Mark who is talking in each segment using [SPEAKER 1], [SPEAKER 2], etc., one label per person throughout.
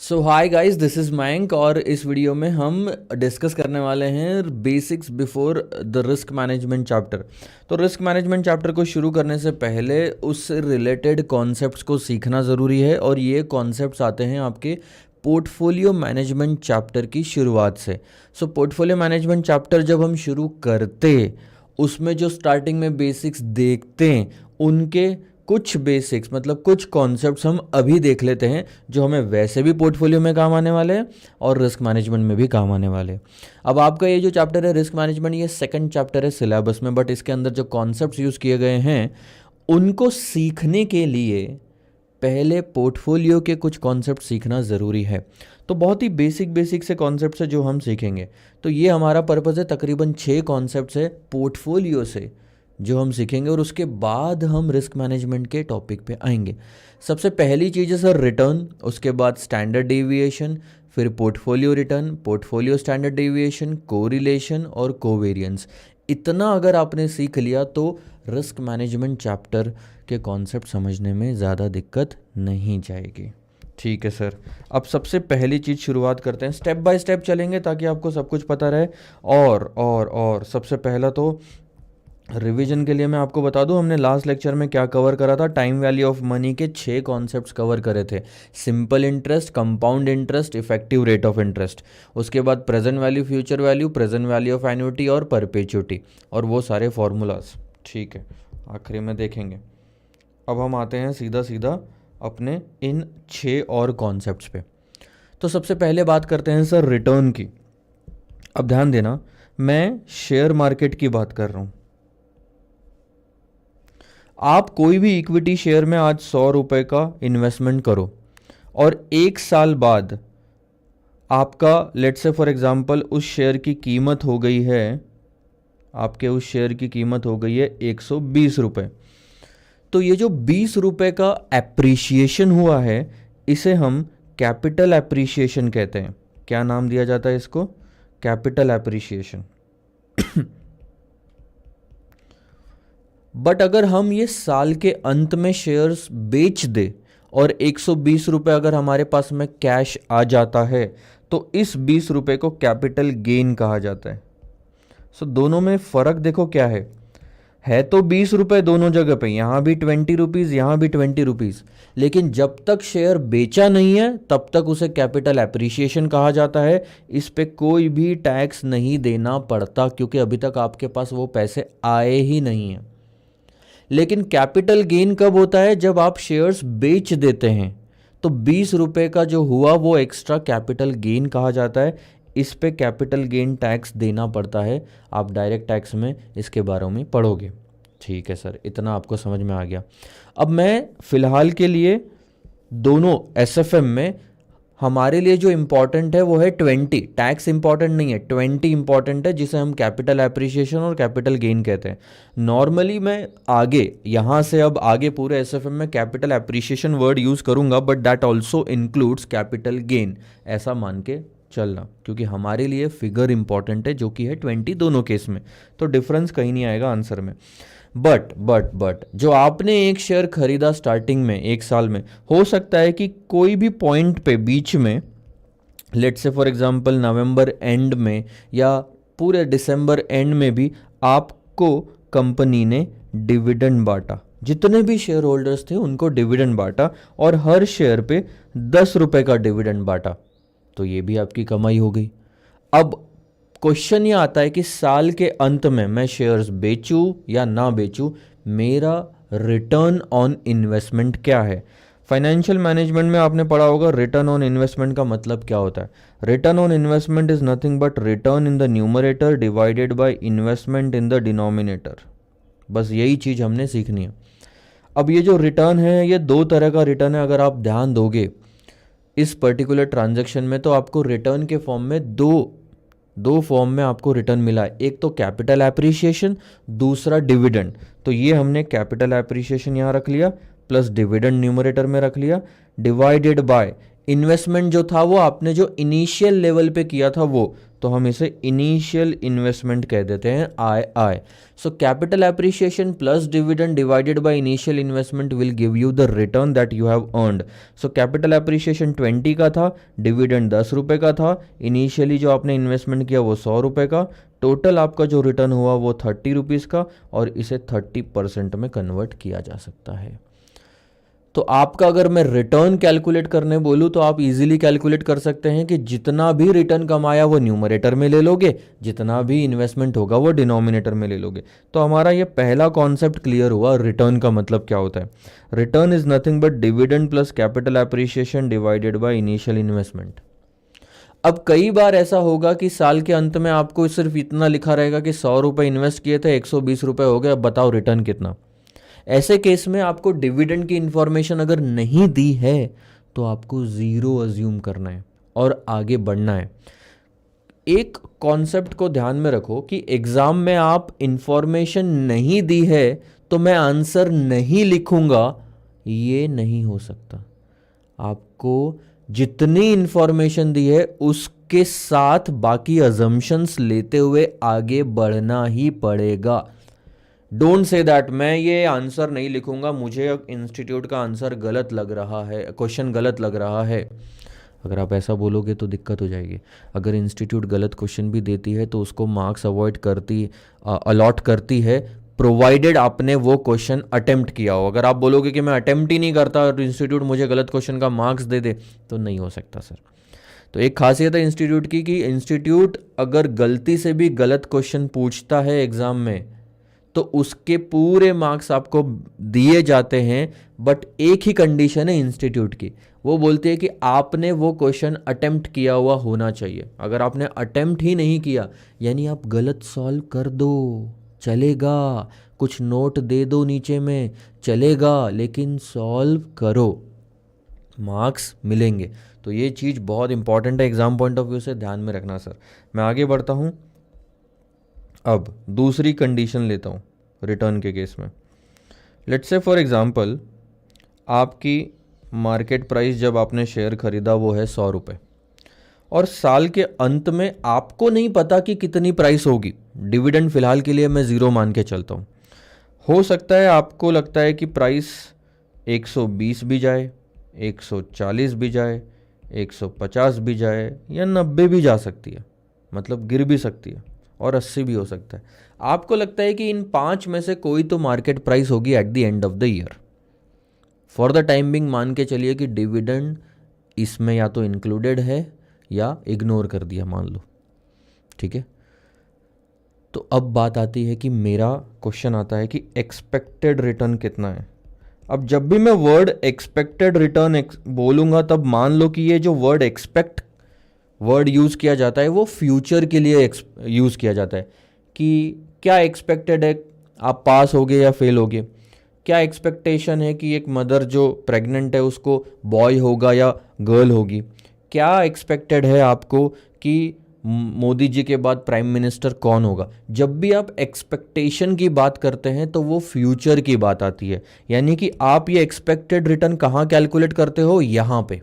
[SPEAKER 1] So hi guys, this is Mayank और इस video में हम डिस्कस करने वाले हैं basics before the risk management chapter. तो रिस्क मैनेजमेंट चैप्टर को शुरू करने से पहले उससे रिलेटेड कॉन्सेप्ट्स को सीखना ज़रूरी है और ये कॉन्सेप्ट्स आते हैं आपके पोर्टफोलियो मैनेजमेंट चैप्टर की शुरुआत से। सो पोर्टफोलियो मैनेजमेंट चैप्टर जब हम शुरू करते उसमें जो स्टार्टिंग में बेसिक्स देखते हैं उनके कुछ बेसिक्स मतलब कुछ कॉन्सेप्ट्स हम अभी देख लेते हैं जो हमें वैसे भी पोर्टफोलियो में काम आने वाले हैं और रिस्क मैनेजमेंट में भी काम आने वाले हैं। अब आपका ये जो चैप्टर है रिस्क मैनेजमेंट, ये सेकंड चैप्टर है सिलेबस में, बट इसके अंदर जो कॉन्सेप्ट्स यूज़ किए गए हैं उनको सीखने के लिए पहले पोर्टफोलियो के कुछ कॉन्सेप्ट सीखना ज़रूरी है। तो बहुत ही बेसिक से कॉन्सेप्ट्स है जो हम सीखेंगे। तो ये हमारा पर्पज़ है, तकरीबन 6 कॉन्सेप्ट्स है पोर्टफोलियो से जो हम सीखेंगे और उसके बाद हम रिस्क मैनेजमेंट के टॉपिक पे आएंगे। सबसे पहली चीज़ है सर रिटर्न, उसके बाद स्टैंडर्ड डेविएशन, फिर portfolio return, portfolio standard deviation, correlation और कोवेरियंस। इतना अगर आपने सीख लिया तो रिस्क मैनेजमेंट चैप्टर के कॉन्सेप्ट समझने में ज़्यादा दिक्कत नहीं जाएगी। ठीक है सर, अब सबसे पहली चीज़ शुरुआत करते हैं, स्टेप बाय स्टेप चलेंगे ताकि आपको सब कुछ पता रहे। और सबसे पहला तो रिवीजन के लिए मैं आपको बता दूं, हमने लास्ट लेक्चर में क्या कवर करा था। टाइम वैल्यू ऑफ मनी के 6 कॉन्सेप्ट्स कवर करे थे। Simple interest, compound interest, effective rate of interest, उसके बाद present value, future value, present value of annuity और परपेचुटी, और वो सारे फॉर्मूलाज। ठीक है, आखिरी में देखेंगे। अब हम आते हैं सीधा सीधा अपने इन 6 और कॉन्सेप्ट्स पे। तो सबसे पहले बात करते हैं सर रिटर्न की। अब ध्यान देना, मैं शेयर मार्केट की बात कर रहा हूँ। आप कोई भी इक्विटी शेयर में आज 100 रुपये का इन्वेस्टमेंट करो और 1 साल बाद आपका लेट्स से फॉर एग्जांपल उस शेयर की कीमत हो गई है, आपके उस शेयर की कीमत हो गई है 120 रुपये। तो ये जो 20 रुपये का एप्रिशिएशन हुआ है इसे हम कैपिटल एप्रिशिएशन कहते हैं। क्या नाम दिया जाता है इसको? Capital appreciation. बट अगर हम ये साल के अंत में शेयर्स बेच दे और 120 रुपये अगर हमारे पास में कैश आ जाता है तो इस 20 रुपये को कैपिटल गेन कहा जाता है। सो दोनों में फ़र्क देखो क्या है तो 20 रुपये दोनों जगह पे, यहाँ भी 20 रुपीज़, यहाँ भी 20 रुपीज़, लेकिन जब तक शेयर बेचा नहीं है तब तक उसे कैपिटल एप्रिशिएशन कहा जाता है। इस पे कोई भी टैक्स नहीं देना पड़ता क्योंकि अभी तक आपके पास वो पैसे आए ही नहीं हैं। लेकिन कैपिटल गेन कब होता है? जब आप शेयर्स बेच देते हैं तो 20 रुपये का जो हुआ वो एक्स्ट्रा कैपिटल गेन कहा जाता है। इस पे कैपिटल गेन टैक्स देना पड़ता है। आप डायरेक्ट टैक्स में इसके बारे में पढ़ोगे। ठीक है सर, इतना आपको समझ में आ गया। अब मैं फ़िलहाल के लिए दोनों एसएफएम में हमारे लिए जो इम्पॉर्टेंट है वो है 20। टैक्स इम्पॉर्टेंट नहीं है, 20 इम्पॉर्टेंट है जिसे हम कैपिटल एप्रिशिएशन और कैपिटल गेन कहते हैं। नॉर्मली मैं आगे यहाँ से अब आगे पूरे एसएफएम में कैपिटल एप्रिशिएशन वर्ड यूज़ करूँगा, but that also includes capital gain, ऐसा मान के चलना, क्योंकि हमारे लिए फिगर इंपॉर्टेंट है जो कि है 20 दोनों केस में। तो डिफरेंस कहीं नहीं आएगा आंसर में। बट जो आपने एक शेयर खरीदा स्टार्टिंग में 1 साल में, हो सकता है कि कोई भी पॉइंट पे बीच में, let's say for example November and में या पूरे दिसंबर एंड में भी आपको कंपनी ने डिविडेंड बांटा। जितने भी शेयर होल्डर्स थे उनको डिविडेंड बांटा और हर शेयर पे 10 रुपये का डिविडेंड बांटा, तो ये भी आपकी कमाई हो गई। अब क्वेश्चन ये आता है कि साल के अंत में मैं शेयर्स बेचूं या ना बेचूं, मेरा रिटर्न ऑन इन्वेस्टमेंट क्या है? फाइनेंशियल मैनेजमेंट में आपने पढ़ा होगा रिटर्न ऑन इन्वेस्टमेंट का मतलब क्या होता है। Return on investment is nothing but return in the numerator divided by investment in the denominator. बस यही चीज़ हमने सीखनी है। अब ये जो रिटर्न है ये 2 तरह का रिटर्न है। अगर आप ध्यान दोगे इस पर्टिकुलर ट्रांजैक्शन में तो आपको रिटर्न के फॉर्म में दो फॉर्म में आपको रिटर्न मिला है। एक तो कैपिटल एप्रिशिएशन, दूसरा डिविडेंड। तो ये हमने कैपिटल एप्रिशिएशन यहाँ रख लिया प्लस डिविडेंड न्यूमरेटर में रख लिया, डिवाइडेड बाय इन्वेस्टमेंट जो था वो आपने जो इनिशियल लेवल पे किया था वो, तो हम इसे इनिशियल इन्वेस्टमेंट कह देते हैं, I. So capital appreciation plus dividend divided by initial investment will give you the return that you have earned. So capital appreciation 20 का था, डिविडेंड 10 रुपये का था, इनिशियली जो आपने इन्वेस्टमेंट किया वो 100 रुपये का, टोटल आपका जो रिटर्न हुआ वो 30 रुपीज़ का, और इसे 30% में कन्वर्ट किया जा सकता है। तो आपका अगर मैं रिटर्न कैलकुलेट करने बोलूँ तो आप इजीली कैलकुलेट कर सकते हैं कि जितना भी रिटर्न कमाया वो न्यूमरेटर में ले लोगे, जितना भी इन्वेस्टमेंट होगा वो डिनोमिनेटर में ले लोगे। तो हमारा ये पहला कॉन्सेप्ट क्लियर हुआ, रिटर्न का मतलब क्या होता है। Return is nothing but dividend plus capital appreciation divided by initial investment. अब कई बार ऐसा होगा कि साल के अंत में आपको सिर्फ इतना लिखा रहेगा कि 100 रुपये इन्वेस्ट किए थे, 120 रुपये हो गए, अब बताओ रिटर्न कितना। ऐसे केस में आपको डिविडेंड की इंफॉर्मेशन अगर नहीं दी है तो आपको ज़ीरो अज्यूम करना है और आगे बढ़ना है। एक कॉन्सेप्ट को ध्यान में रखो कि एग्ज़ाम में आप इंफॉर्मेशन नहीं दी है तो मैं आंसर नहीं लिखूंगा, ये नहीं हो सकता। आपको जितनी इंफॉर्मेशन दी है उसके साथ बाकी अजम्पशंस लेते हुए आगे बढ़ना ही पड़ेगा। डोंट से दैट मैं ये आंसर नहीं लिखूंगा, मुझे इंस्टीट्यूट का आंसर गलत लग रहा है, क्वेश्चन गलत लग रहा है। अगर आप ऐसा बोलोगे तो दिक्कत हो जाएगी। अगर इंस्टीट्यूट गलत क्वेश्चन भी देती है तो उसको मार्क्स अलॉट करती है, प्रोवाइडेड आपने वो क्वेश्चन अटेम्प्ट किया हो। अगर आप बोलोगे कि मैं अटेम्प्ट ही नहीं करता और इंस्टीट्यूट मुझे गलत क्वेश्चन का मार्क्स दे दे, तो नहीं हो सकता सर। तो एक खासियत है इंस्टीट्यूट की कि इंस्टीट्यूट अगर गलती से भी गलत क्वेश्चन पूछता है एग्ज़ाम में तो उसके पूरे मार्क्स आपको दिए जाते हैं, बट एक ही कंडीशन है इंस्टीट्यूट की, वो बोलती है कि आपने वो क्वेश्चन अटेम्प्ट किया हुआ होना चाहिए। अगर आपने अटेम्प्ट ही नहीं किया यानी आप गलत सॉल्व कर दो चलेगा, कुछ नोट दे दो नीचे में चलेगा, लेकिन सॉल्व करो, मार्क्स मिलेंगे। तो ये चीज़ बहुत इंपॉर्टेंट है एग्ज़ाम पॉइंट ऑफ व्यू से, ध्यान में रखना सर। मैं आगे बढ़ता हूँ, अब दूसरी कंडीशन लेता हूँ रिटर्न के केस में। लेट्स से फॉर एग्जांपल आपकी मार्केट प्राइस जब आपने शेयर खरीदा वो है 100 रुपये, और साल के अंत में आपको नहीं पता कि कितनी प्राइस होगी। डिविडेंड फिलहाल के लिए मैं ज़ीरो मान के चलता हूँ। हो सकता है आपको लगता है कि प्राइस 120 भी जाए, 140 भी जाए, 150 भी जाए, या 90 भी जा सकती है, मतलब गिर भी सकती है, और 80 भी हो सकता है। आपको लगता है कि इन 5 में से कोई तो मार्केट प्राइस होगी at the end of the year. For the time being मान के चलिए कि डिविडेंड इसमें या तो इंक्लूडेड है या इग्नोर कर दिया, मान लो, ठीक है। तो अब बात आती है कि मेरा क्वेश्चन आता है कि एक्सपेक्टेड रिटर्न कितना है। अब जब भी मैं वर्ड एक्सपेक्टेड रिटर्न बोलूँगा तब मान लो कि ये जो वर्ड एक्सपेक्ट वर्ड यूज़ किया जाता है वो फ्यूचर के लिए यूज़ किया जाता है कि क्या एक्सपेक्टेड है, आप पास होगे या फेल होगे। क्या एक्सपेक्टेशन है कि एक मदर जो प्रेग्नेंट है उसको बॉय होगा या गर्ल होगी। क्या एक्सपेक्टेड है आपको कि मोदी जी के बाद प्राइम मिनिस्टर कौन होगा। जब भी आप एक्सपेक्टेशन की बात करते हैं तो वो फ्यूचर की बात आती है, यानी कि आप ये एक्सपेक्टेड रिटर्न कहाँ कैलकुलेट करते हो, यहाँ पे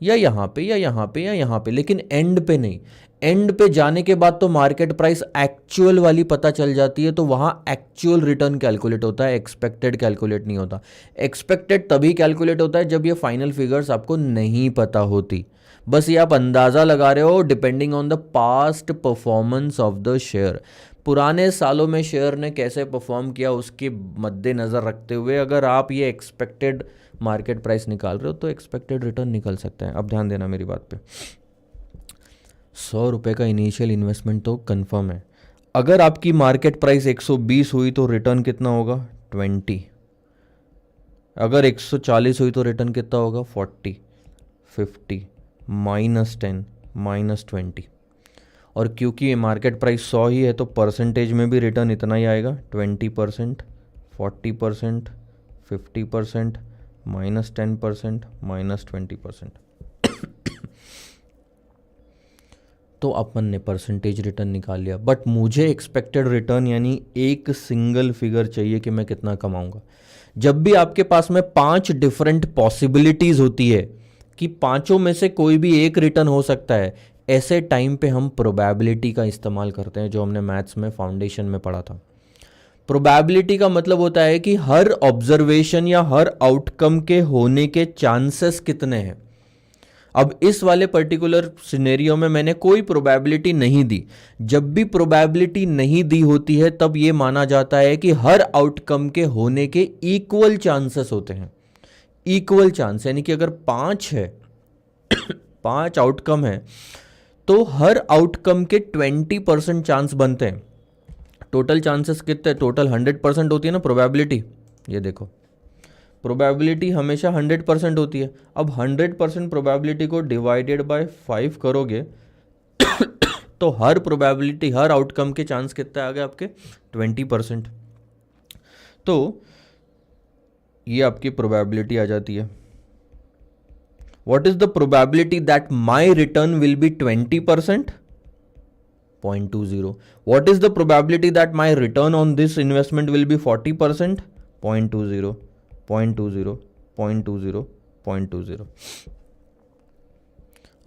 [SPEAKER 1] या यहाँ पे या यहाँ पे या यहाँ पे, लेकिन एंड पे नहीं। एंड पे जाने के बाद तो मार्केट प्राइस एक्चुअल वाली पता चल जाती है, तो वहाँ एक्चुअल रिटर्न कैलकुलेट होता है, एक्सपेक्टेड कैलकुलेट नहीं होता। एक्सपेक्टेड तभी कैलकुलेट होता है जब ये फाइनल फिगर्स आपको नहीं पता होती, बस ये आप अंदाज़ा लगा रहे हो depending on the past performance of the share. पुराने सालों में शेयर ने कैसे परफॉर्म किया उसके मद्देनज़र रखते हुए अगर आप ये एक्सपेक्टेड मार्केट प्राइस निकाल रहे हो तो एक्सपेक्टेड रिटर्न निकल सकता है। अब ध्यान देना मेरी बात पे, 100 रुपये का इनिशियल इन्वेस्टमेंट तो कंफर्म है। अगर आपकी मार्केट प्राइस 120 हुई तो रिटर्न कितना होगा, 20। अगर 140 हुई तो रिटर्न कितना होगा, 40, 50, -10, -20। और क्योंकि मार्केट प्राइस 100 ही है तो परसेंटेज में भी रिटर्न इतना ही आएगा, 20%, 40%, 50%, -10%, -20%। तो अपन ने परसेंटेज रिटर्न निकाल लिया, बट मुझे एक्सपेक्टेड रिटर्न यानी एक सिंगल फिगर चाहिए कि मैं कितना कमाऊंगा। जब भी आपके पास में 5 डिफरेंट पॉसिबिलिटीज होती है कि पांचों में से कोई भी एक रिटर्न हो सकता है, ऐसे टाइम पे हम प्रोबेबिलिटी का इस्तेमाल करते हैं, जो हमने मैथ्स में फाउंडेशन में पढ़ा था। प्रोबेबिलिटी का मतलब होता है कि हर ऑब्जर्वेशन या हर आउटकम के होने के चांसेस कितने हैं। अब इस वाले पर्टिकुलर सिनेरियो में मैंने कोई प्रोबेबिलिटी नहीं दी। जब भी प्रोबेबिलिटी नहीं दी होती है तब ये माना जाता है कि हर आउटकम के होने के इक्वल चांसेस होते हैं। इक्वल चांस यानी कि अगर 5 है, 5 आउटकम है, तो हर आउटकम के 20% चांस बनते हैं। टोटल चांसेस कितने? टोटल 100% होती है ना प्रोबेबिलिटी। ये देखो, प्रोबेबिलिटी हमेशा 100% होती है। अब 100% प्रोबेबिलिटी को डिवाइडेड बाय 5 करोगे तो हर प्रोबेबिलिटी, हर आउटकम के चांस कितने आ गए आपके? 20%। तो ये आपकी प्रोबेबिलिटी आ जाती है। What is the probability that my return will be 20%? 0.20. What is the probability that my return on this investment will be 40%? 0.20, 0.20, 0.20, 0.20.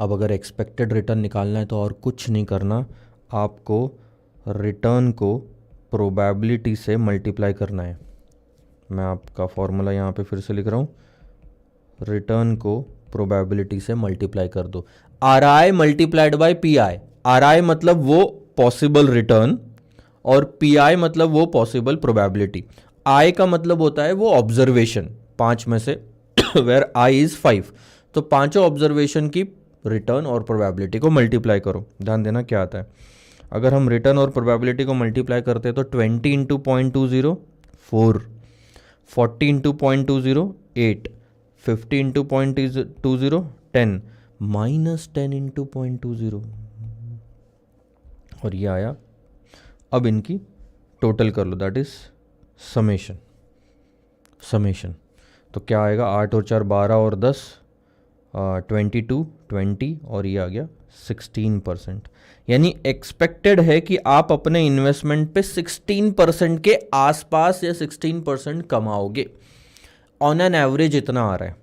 [SPEAKER 1] अब अगर एक्सपेक्टेड रिटर्न निकालना है तो और कुछ नहीं करना, आपको रिटर्न को प्रोबेबिलिटी से मल्टीप्लाई करना है। मैं आपका फॉर्मूला यहाँ पे फिर से लिख रहा हूँ, रिटर्न को प्रोबेबिलिटी से मल्टीप्लाई कर दो। Are I multiplied by P I. Are आई मतलब वो पॉसिबल रिटर्न और पी आई मतलब वो पॉसिबल प्रोबेबिलिटी। आई का मतलब होता है वो ऑब्जर्वेशन, 5 में से वेयर आई इज 5। तो पांचों ऑब्जर्वेशन की रिटर्न और प्रोबेबिलिटी को मल्टीप्लाई करो। ध्यान देना क्या आता है। अगर हम रिटर्न और प्रोबेबिलिटी को मल्टीप्लाई करते हैं तो 20 इंटू 0.20 4, 40 इंटू 0.20 8, 50 इंटू 0.20 10, -10 इंटू 0.20 और ये आया। अब इनकी टोटल कर लो, दैट इज समेशन। समेशन तो क्या आएगा? 8 और 4 12 और 10 22 20 और ये आ गया 16%। यानी एक्सपेक्टेड है कि आप अपने इन्वेस्टमेंट पे 16% के आसपास या 16% कमाओगे। ऑन एन एवरेज इतना आ रहा है,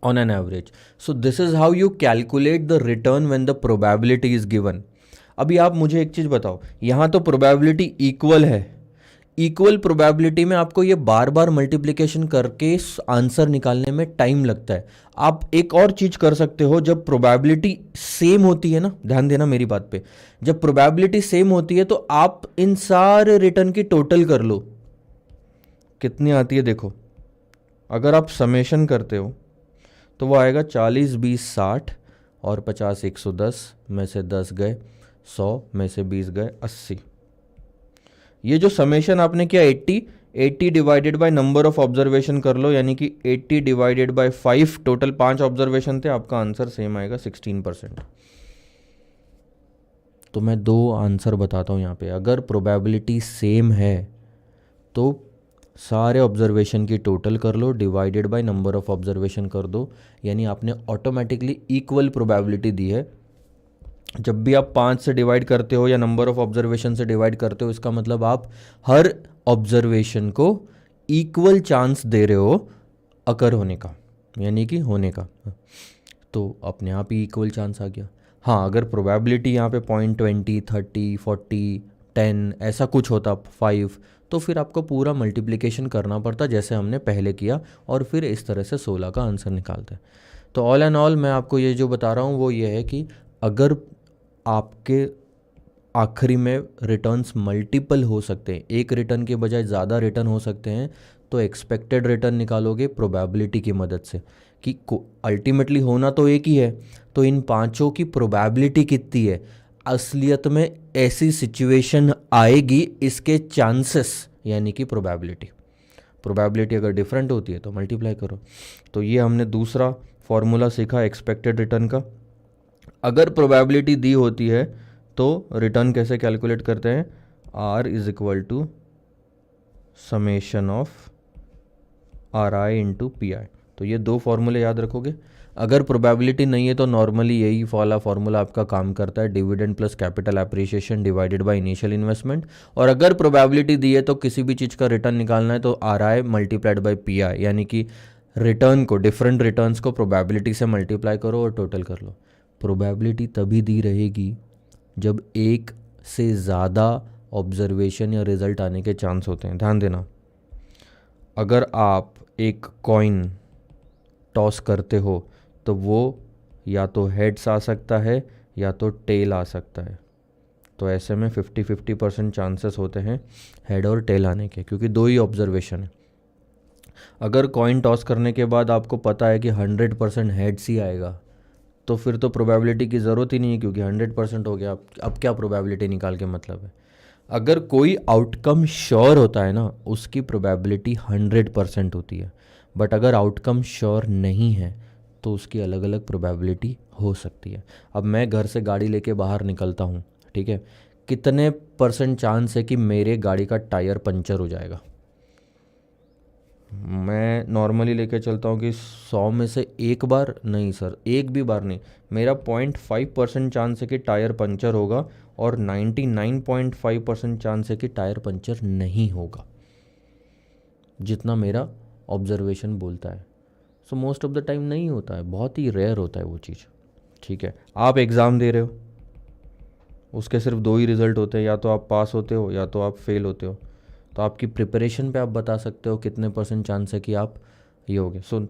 [SPEAKER 1] on an average. So this is how you calculate the return when the probability is given. अभी आप मुझे एक चीज़ बताओ, यहाँ तो प्रोबेबिलिटी इक्वल है, इक्वल प्रोबेबिलिटी में आपको ये बार बार मल्टीप्लिकेशन करके आंसर निकालने में टाइम लगता है। आप एक और चीज़ कर सकते हो, जब प्रोबेबिलिटी सेम होती है ना, ध्यान देना मेरी बात पे, जब प्रोबेबिलिटी सेम होती है तो आप इन सारे रिटर्न की टोटल कर लो, कितनी आती है देखो। अगर आप समेशन करते हो तो वो आएगा 40 20 60 और 50 110 में से 10 गए, 100 में से 20 गए 80। ये जो समेशन आपने किया 80 divided by number of observation कर लो, यानी कि 80 डिवाइडेड बाय 5, टोटल 5 ऑब्जर्वेशन थे, आपका आंसर सेम आएगा 16%। तो मैं 2 आंसर बताता हूँ यहाँ पे। अगर प्रोबेबिलिटी सेम है तो सारे ऑब्जर्वेशन की टोटल कर लो, divided by number of observation कर दो, यानी आपने ऑटोमेटिकली इक्वल प्रोबेबिलिटी दी है। जब भी आप 5 से डिवाइड करते हो या नंबर ऑफ ऑब्जर्वेशन से डिवाइड करते हो, इसका मतलब आप हर ऑब्जर्वेशन को इक्वल चांस दे रहे हो अकर होने का, यानी कि होने का, तो अपने आप ही इक्वल चांस आ गया। हाँ, अगर प्रोबेबिलिटी यहाँ पे 0.20 30 40 10 ऐसा कुछ होता 5, तो फिर आपको पूरा मल्टीप्लिकेशन करना पड़ता जैसे हमने पहले किया, और फिर इस तरह से 16 का आंसर निकालते हैं। तो ऑल एंड ऑल मैं आपको ये जो बता रहा हूँ वो ये है कि अगर आपके आखिरी में रिटर्न्स मल्टीपल हो सकते हैं, एक रिटर्न के बजाय ज़्यादा रिटर्न हो सकते हैं, तो एक्सपेक्टेड रिटर्न निकालोगे प्रोबेबिलिटी की मदद से कि अल्टीमेटली होना तो एक ही है, तो इन पांचों की प्रोबेबिलिटी कितनी है। असलियत में ऐसी सिचुएशन आएगी, इसके चांसेस यानी कि प्रोबेबिलिटी अगर डिफरेंट होती है तो मल्टीप्लाई करो। तो ये हमने दूसरा फॉर्मूला सीखा एक्सपेक्टेड रिटर्न का। अगर प्रोबेबिलिटी दी होती है तो रिटर्न कैसे कैलकुलेट करते हैं? R is equal to summation of RI into PI। तो ये 2 फॉर्मूले याद रखोगे। अगर प्रोबेबिलिटी नहीं है तो नॉर्मली यही वाला फॉर्मूला आपका काम करता है, dividend plus capital appreciation divided by initial investment. और अगर प्रोबेबिलिटी दी है तो किसी भी चीज़ का रिटर्न निकालना है तो RI मल्टीप्लाइड बाय PI, यानी कि रिटर्न को, डिफरेंट रिटर्न्स को प्रोबेबिलिटी से मल्टीप्लाई करो और टोटल कर लो। प्रोबेबिलिटी तभी दी रहेगी जब एक से ज़्यादा ऑब्जर्वेशन या रिजल्ट आने के चांस होते हैं। ध्यान देना, अगर आप एक कॉइन टॉस करते हो तो वो या तो हेड्स आ सकता है या तो टेल आ सकता है। तो ऐसे में 50-50% चांसेस होते हैं हेड और टेल आने के, क्योंकि दो ही ऑब्जर्वेशन है। अगर कॉइन टॉस करने के बाद आपको पता है कि 100% हेड्स ही आएगा, तो फिर तो प्रोबेबिलिटी की ज़रूरत ही नहीं है, क्योंकि 100% हो गया। अब क्या प्रोबेबिलिटी निकाल के मतलब है। अगर कोई आउटकम श्योर होता है ना, उसकी प्रोबेबिलिटी 100% होती है। बट अगर आउटकम श्योर नहीं है तो उसकी अलग अलग प्रोबेबिलिटी हो सकती है। अब मैं घर से गाड़ी लेके बाहर निकलता हूँ, ठीक है, कितने % चांस है कि मेरे गाड़ी का टायर पंचर हो जाएगा? मैं नॉर्मली लेके चलता हूँ कि 100 में से एक बार, नहीं सर, एक भी बार नहीं, मेरा 0.5% चांस है कि टायर पंचर होगा और 99.5% चांस है कि टायर पंचर नहीं होगा, जितना मेरा ऑब्जर्वेशन बोलता है। So most of the time नहीं होता है, बहुत ही रेयर होता है वो चीज़। ठीक है, आप एग्ज़ाम दे रहे हो, उसके सिर्फ 2 ही रिज़ल्ट होते हैं, या तो आप पास होते हो या तो आप फेल होते हो। तो आपकी प्रिपरेशन पे आप बता सकते हो कितने % चांस है कि आप ये होगे। सो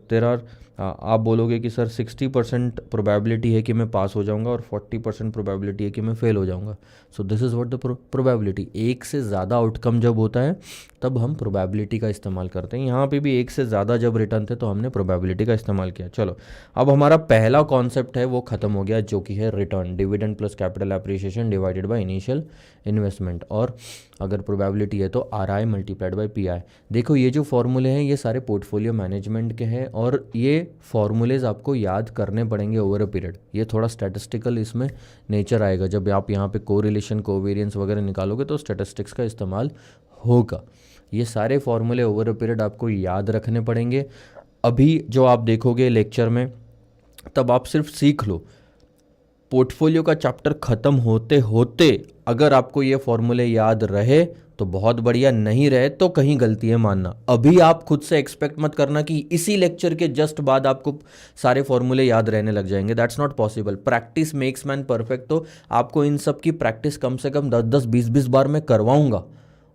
[SPEAKER 1] आप बोलोगे कि सर 60% प्रोबेबिलिटी है कि मैं पास हो जाऊंगा और 40% प्रोबेबिलिटी है कि मैं फेल हो जाऊंगा। So this is what the probability. एक से ज़्यादा आउटकम जब होता है तब हम प्रोबेबिलिटी का इस्तेमाल करते हैं। यहाँ पे भी एक से ज़्यादा जब रिटर्न थे तो हमने प्रोबेबिलिटी का इस्तेमाल किया। चलो, अब हमारा पहला कॉन्सेप्ट है वो ख़त्म हो गया, जो कि है return, dividend plus capital appreciation divided by initial investment, और अगर प्रोबेबिलिटी है तो are I multiplied by P I. देखो, ये जो फॉर्मूले हैं ये सारे पोर्टफोलियो मैनेजमेंट के हैं, और ये फॉर्मूलेज आपको याद करने पड़ेंगे ओवर अ पीरियड। ये थोड़ा स्टैटिस्टिकल इसमें नेचर आएगा। जब आप यहाँ पे कोरिलेशन, कोवेरियंस वगैरह निकालोगे तो स्टैटिस्टिक्स का इस्तेमाल होगा। ये सारे फॉर्मूले ओवर अ पीरियड आपको याद रखने पड़ेंगे। अभी जो आप देखोगे लेक्चर में, तब आप सिर्फ सीख लो। पोर्टफोलियो का चैप्टर ख़त्म होते होते अगर आपको ये फॉर्मूले याद रहे तो बहुत बढ़िया, नहीं रहे तो कहीं गलती है मानना। अभी आप खुद से एक्सपेक्ट मत करना कि इसी लेक्चर के जस्ट बाद आपको सारे फॉर्मूले याद रहने लग जाएंगे। That's not possible. Practice makes man perfect. तो आपको इन सब की प्रैक्टिस कम से कम 10-10, 20-20 बार मैं करवाऊंगा,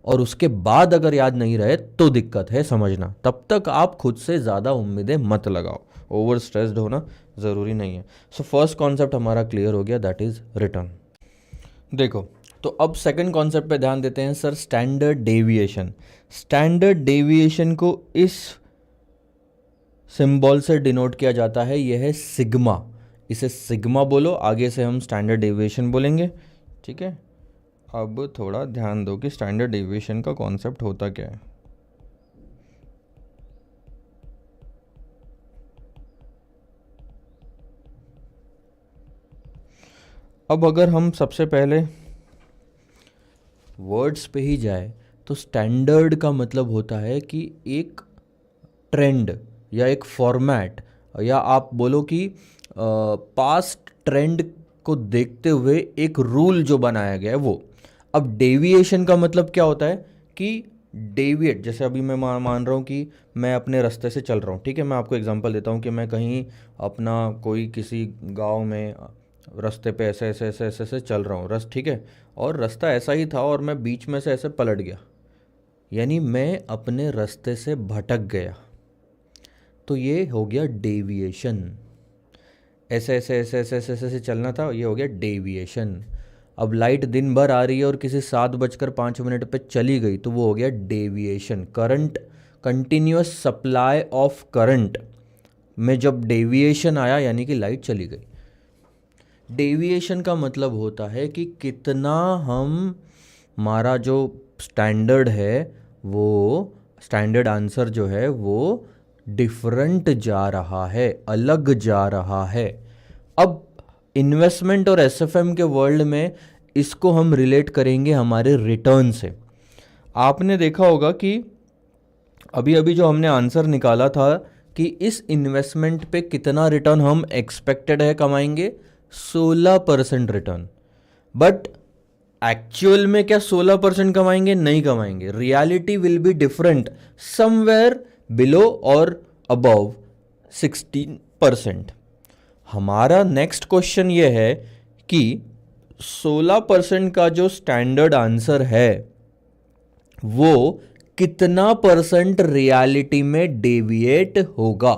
[SPEAKER 1] और उसके बाद अगर याद नहीं रहे तो दिक्कत है, समझना। तब तक आप खुद से ज़्यादा उम्मीदें मत लगाओ। ओवर स्ट्रेस्ड होना ज़रूरी नहीं है। सो फर्स्ट कॉन्सेप्ट हमारा क्लियर हो गया, दैट इज़ रिटर्न। देखो, तो अब सेकंड कॉन्सेप्ट पे ध्यान देते हैं sir, standard deviation. Standard deviation को इस सिंबल से डिनोट किया जाता है, यह है सिग्मा। इसे सिग्मा बोलो, आगे से हम स्टैंडर्ड डेविएशन बोलेंगे। ठीक है, अब थोड़ा ध्यान दो कि स्टैंडर्ड डेविएशन का कॉन्सेप्ट होता क्या है। अब अगर हम सबसे पहले वर्ड्स पे ही जाए तो स्टैंडर्ड का मतलब होता है कि एक ट्रेंड या एक फॉर्मेट, या आप बोलो कि पास्ट ट्रेंड को देखते हुए एक रूल जो बनाया गया है वो। अब डेविएशन का मतलब क्या होता है कि डेविएट, जैसे अभी मैं मान रहा हूँ कि मैं अपने रास्ते से चल रहा हूँ। ठीक है, मैं आपको एग्जांपल देता हूँ कि मैं कहीं अपना कोई किसी गांव में रास्ते पे ऐसे ऐसे ऐसे ऐसे ऐसे चल रहा हूँ, ठीक है, और रास्ता ऐसा ही था और मैं बीच में से ऐसे पलट गया, यानी मैं अपने रास्ते से भटक गया। तो ये हो गया डेविएशन। ऐसे ऐसे ऐसे ऐसे ऐसे ऐसे चलना था, ये हो गया डेविएशन। अब लाइट दिन भर आ रही है और किसी 7:05 पे चली गई, तो वो हो गया deviation. Current, continuous supply of current में जब डेविएशन आया यानी कि लाइट चली गई। डेविएशन का मतलब होता है कि कितना हमारा जो स्टैंडर्ड है, वो स्टैंडर्ड आंसर जो है वो डिफरेंट जा रहा है, अलग जा रहा है। अब इन्वेस्टमेंट और एसएफएम के वर्ल्ड में इसको हम रिलेट करेंगे हमारे रिटर्न से। आपने देखा होगा कि अभी अभी जो हमने आंसर निकाला था कि इस इन्वेस्टमेंट पे कितना रिटर्न हम एक्सपेक्टेड है कमाएंगे, 16% रिटर्न। बट एक्चुअल में क्या 16% कमाएंगे? नहीं कमाएंगे। Reality will be different, somewhere below और अबव 16%। हमारा नेक्स्ट क्वेश्चन ये है कि 16% का जो स्टैंडर्ड आंसर है वो कितना परसेंट रियलिटी में डेविएट होगा।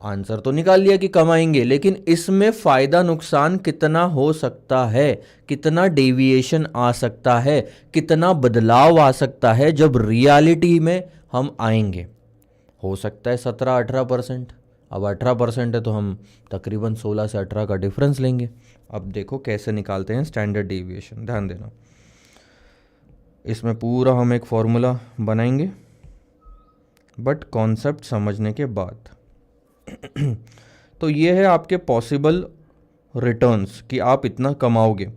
[SPEAKER 1] आंसर तो निकाल लिया कि कमाएंगे, लेकिन इसमें फायदा नुकसान कितना हो सकता है, कितना डेविएशन आ सकता है, कितना बदलाव आ सकता है जब रियलिटी में हम आएंगे। हो सकता है 17-18%। अब 18% है तो हम तकरीबन 16 से 18 का डिफरेंस लेंगे। अब देखो कैसे निकालते हैं स्टैंडर्ड डेविएशन, ध्यान देना। इसमें पूरा हम एक फॉर्मूला बनाएंगे, बट कॉन्सेप्ट समझने के बाद। तो ये है आपके पॉसिबल रिटर्न्स कि आप इतना कमाओगे।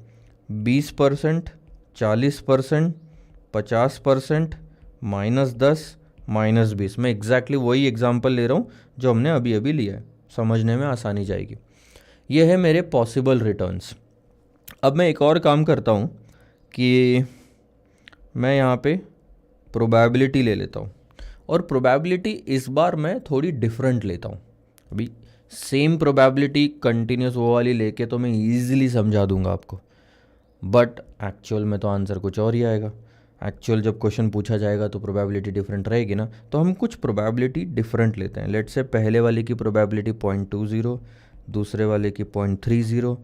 [SPEAKER 1] 20%, 40%, 50%, -10, -20। मैं एग्जैक्टली वही एग्जांपल ले रहा हूँ जो हमने अभी अभी लिया है, समझने में आसानी जाएगी। ये है मेरे पॉसिबल रिटर्न्स। अब मैं एक और काम करता हूँ कि मैं यहाँ पे प्रोबेबिलिटी ले लेता हूँ, और प्रोबेबिलिटी इस बार मैं थोड़ी डिफरेंट लेता हूँ। अभी सेम प्रोबेबिलिटी कंटिन्यूस वो वाली लेके तो मैं ईजिली समझा दूंगा आपको, बट एक्चुअल में तो आंसर कुछ और ही आएगा। एक्चुअल जब क्वेश्चन पूछा जाएगा तो प्रोबेबिलिटी डिफरेंट रहेगी ना, तो हम कुछ प्रोबेबिलिटी डिफरेंट लेते हैं। लेट्स से पहले वाले की प्रोबेबिलिटी 0.20, दूसरे वाले की 0.30,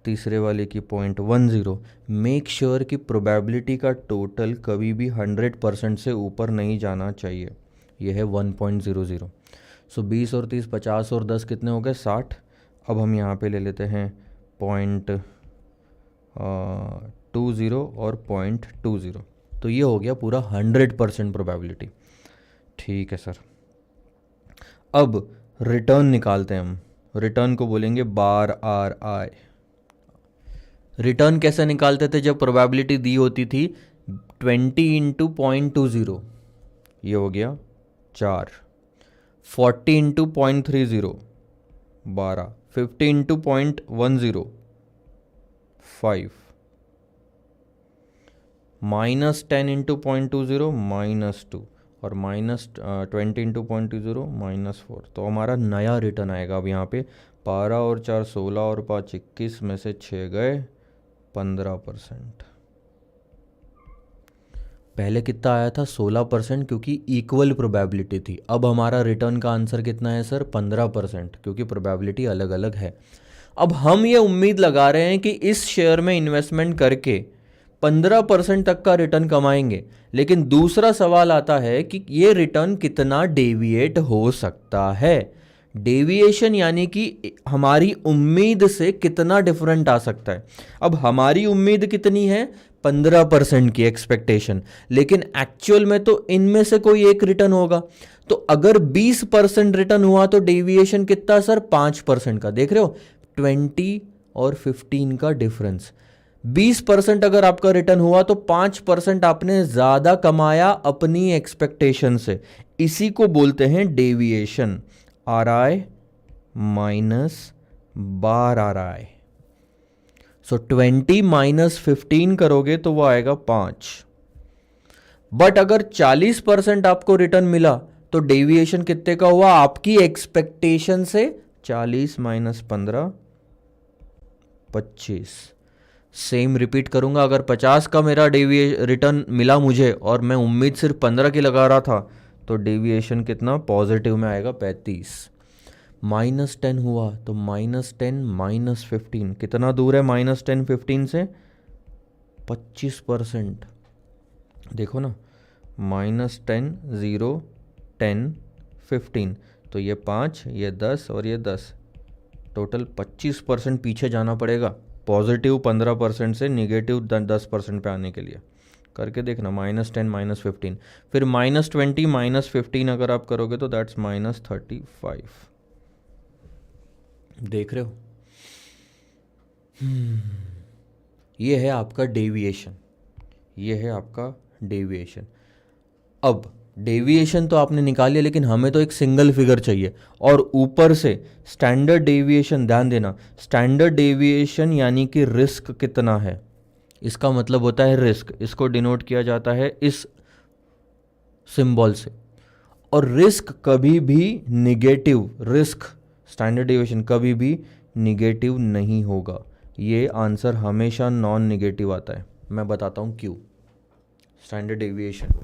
[SPEAKER 1] तीसरे वाले की 0.10। मेक श्योर कि प्रोबेबिलिटी का टोटल कभी भी 100% से ऊपर नहीं जाना चाहिए। यह है 1.00। सो 20 और 30, 50 और 10 कितने हो गए? 60। अब हम यहाँ पे ले लेते हैं 0.20 और 0.20। तो ये हो गया पूरा 100% प्रोबेबिलिटी। ठीक है सर। अब रिटर्न निकालते हैं हम। रिटर्न को बोलेंगे बार आर आई। रिटर्न कैसे निकालते थे जब प्रोबेबिलिटी दी होती थी? 20 × 0.20, ये हो गया 4। 40 × 0.30, 12। 50 × 0.10, 5। -10 × 0.20, -2। और -20 × 0.20, -4। तो हमारा नया रिटर्न आएगा। अब यहाँ पे 12 और 4 16 और 5 21 में से 6 गए 15%। पहले कितना आया था? 16%, क्योंकि इक्वल प्रोबेबिलिटी थी। अब हमारा रिटर्न का आंसर कितना है सर? 15%, क्योंकि प्रोबेबिलिटी अलग अलग है। अब हम ये उम्मीद लगा रहे हैं कि इस शेयर में इन्वेस्टमेंट करके 15% तक का रिटर्न कमाएंगे, लेकिन दूसरा सवाल आता है कि ये रिटर्न कितना डेविएट हो सकता है। डेविएशन यानी कि हमारी उम्मीद से कितना डिफरेंट आ सकता है। अब हमारी उम्मीद कितनी है? 15% की एक्सपेक्टेशन, लेकिन एक्चुअल में तो इनमें से कोई एक रिटर्न होगा। तो अगर 20% रिटर्न हुआ तो डेविएशन कितना सर? 5% का। देख रहे हो 20 और 15 का डिफरेंस। 20% अगर आपका रिटर्न हुआ तो 5% आपने ज्यादा कमाया अपनी एक्सपेक्टेशन से। इसी को बोलते हैं डेविएशन। RI माइनस बार RI। सो 20 - 15 करोगे तो वो आएगा 5। बट अगर 40% आपको रिटर्न मिला तो डेविएशन कितने का हुआ? आपकी एक्सपेक्टेशन से 40 - 15, 25। सेम रिपीट करूंगा। अगर 50 का मेरा रिटर्न मिला मुझे और मैं उम्मीद सिर्फ 15 की लगा रहा था, तो डेविएशन कितना पॉजिटिव में आएगा? 35। -10 हुआ तो -10 - 15 कितना दूर है? -10 15 से 25%। देखो ना, -10 0 10 15, तो ये 5, ये 10 और ये 10, टोटल 25% पीछे जाना पड़ेगा पॉजिटिव 15% से निगेटिव 10% पे आने के लिए। करके देखना, -10 - 15, फिर -20 - 15 अगर आप करोगे तो दैट्स -35। देख रहे हो? ये है आपका डेविएशन। ये है आपका डेविएशन। अब डेविएशन तो आपने निकाल लिया, लेकिन हमें तो एक सिंगल फिगर चाहिए, और ऊपर से स्टैंडर्ड डेविएशन। ध्यान देना, स्टैंडर्ड डेविएशन यानी कि रिस्क कितना है, इसका मतलब होता है रिस्क। इसको डिनोट किया जाता है इस सिंबल से। और रिस्क कभी भी निगेटिव, रिस्क स्टैंडर्ड डेविएशन कभी भी निगेटिव नहीं होगा। ये आंसर हमेशा नॉन निगेटिव आता है। मैं बताता हूँ क्यों। स्टैंडर्ड डेविएशन,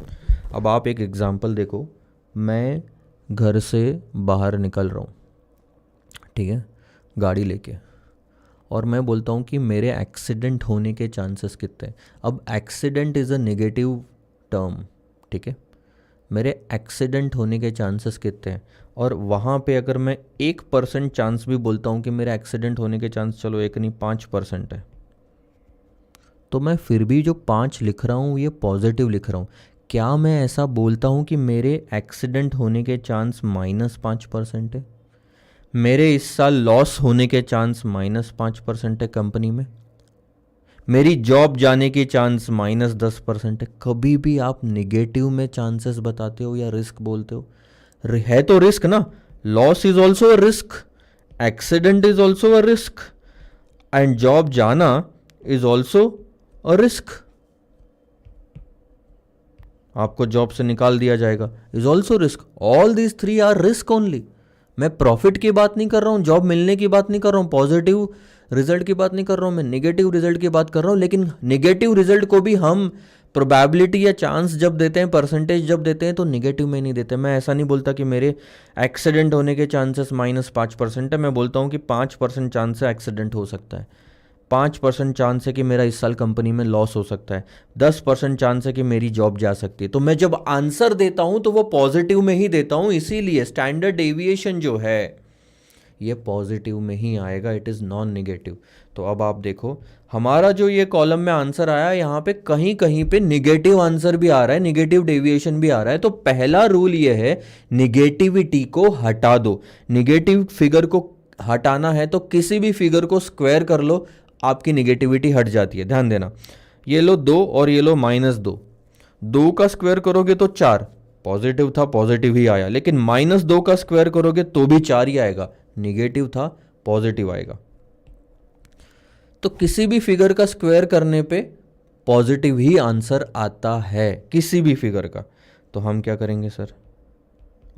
[SPEAKER 1] अब आप एक एग्जांपल देखो, मैं घर से बाहर निकल रहा हूँ, ठीक है, गाड़ी लेके, और मैं बोलता हूँ कि मेरे एक्सीडेंट होने के चांसेस कितने हैं। अब accident is a negative term, ठीक है, मेरे एक्सीडेंट होने के चांसेस कितने हैं, और वहाँ पे अगर मैं 1% चांस भी बोलता हूँ कि मेरे एक्सीडेंट होने के चांस, चलो 1 नहीं 5% है, तो मैं फिर भी जो 5 लिख रहा हूँ ये पॉजिटिव लिख रहा हूँ। क्या मैं ऐसा बोलता हूँ कि मेरे एक्सीडेंट होने के चांस -5% है, मेरे इस साल लॉस होने के चांस -5% है कंपनी में, मेरी जॉब जाने की चांस -10% है? कभी भी आप निगेटिव में चांसेस बताते हो या रिस्क बोलते हो? है तो रिस्क ना, loss is also a risk, accident is also a risk, and job जाना इज ऑल्सो अ रिस्क। आपको जॉब से निकाल दिया जाएगा, is also risk. All these 3 are risk only. मैं प्रॉफिट की बात नहीं कर रहा हूँ, जॉब मिलने की बात नहीं कर रहा हूँ, पॉजिटिव रिजल्ट की बात नहीं कर रहा हूँ, मैं नेगेटिव रिजल्ट की बात कर रहा हूँ। लेकिन नेगेटिव रिजल्ट को भी हम प्रोबेबिलिटी या चांस जब देते हैं, परसेंटेज जब देते हैं, तो नेगेटिव में नहीं देते। मैं ऐसा नहीं बोलता कि मेरे एक्सीडेंट होने के चांसेस -5% है, मैं बोलता हूँ कि 5% चांस से एक्सीडेंट हो सकता है, 5% चांस है कि मेरा इस साल कंपनी में लॉस हो सकता है, 10% चांस है कि मेरी जॉब जा सकती है। तो मैं जब आंसर देता हूं तो वो पॉजिटिव में ही देता हूं, इसीलिए स्टैंडर्ड डेविएशन जो है ये पॉजिटिव में ही आएगा, इट इज़ नॉन नेगेटिव। तो अब आप देखो हमारा जो ये कॉलम में आंसर आया, यहाँ पे कहीं कहीं पे निगेटिव आंसर भी आ रहा है, निगेटिव डेविएशन भी आ रहा है। तो पहला रूल ये है, निगेटिविटी को हटा दो। निगेटिव फिगर को हटाना है तो किसी भी फिगर को स्क्वायर कर लो, आपकी निगेटिविटी हट जाती है। ध्यान देना, ये लो 2 और ये लो -2, 2 का स्क्वायर करोगे तो 4, पॉजिटिव था पॉजिटिव ही आया, लेकिन -2 का स्क्वायर करोगे तो भी 4 ही आएगा, निगेटिव था पॉजिटिव आएगा। तो किसी भी फिगर का स्क्वायर करने पे पॉजिटिव ही आंसर आता है, किसी भी फिगर का। तो हम क्या करेंगे सर,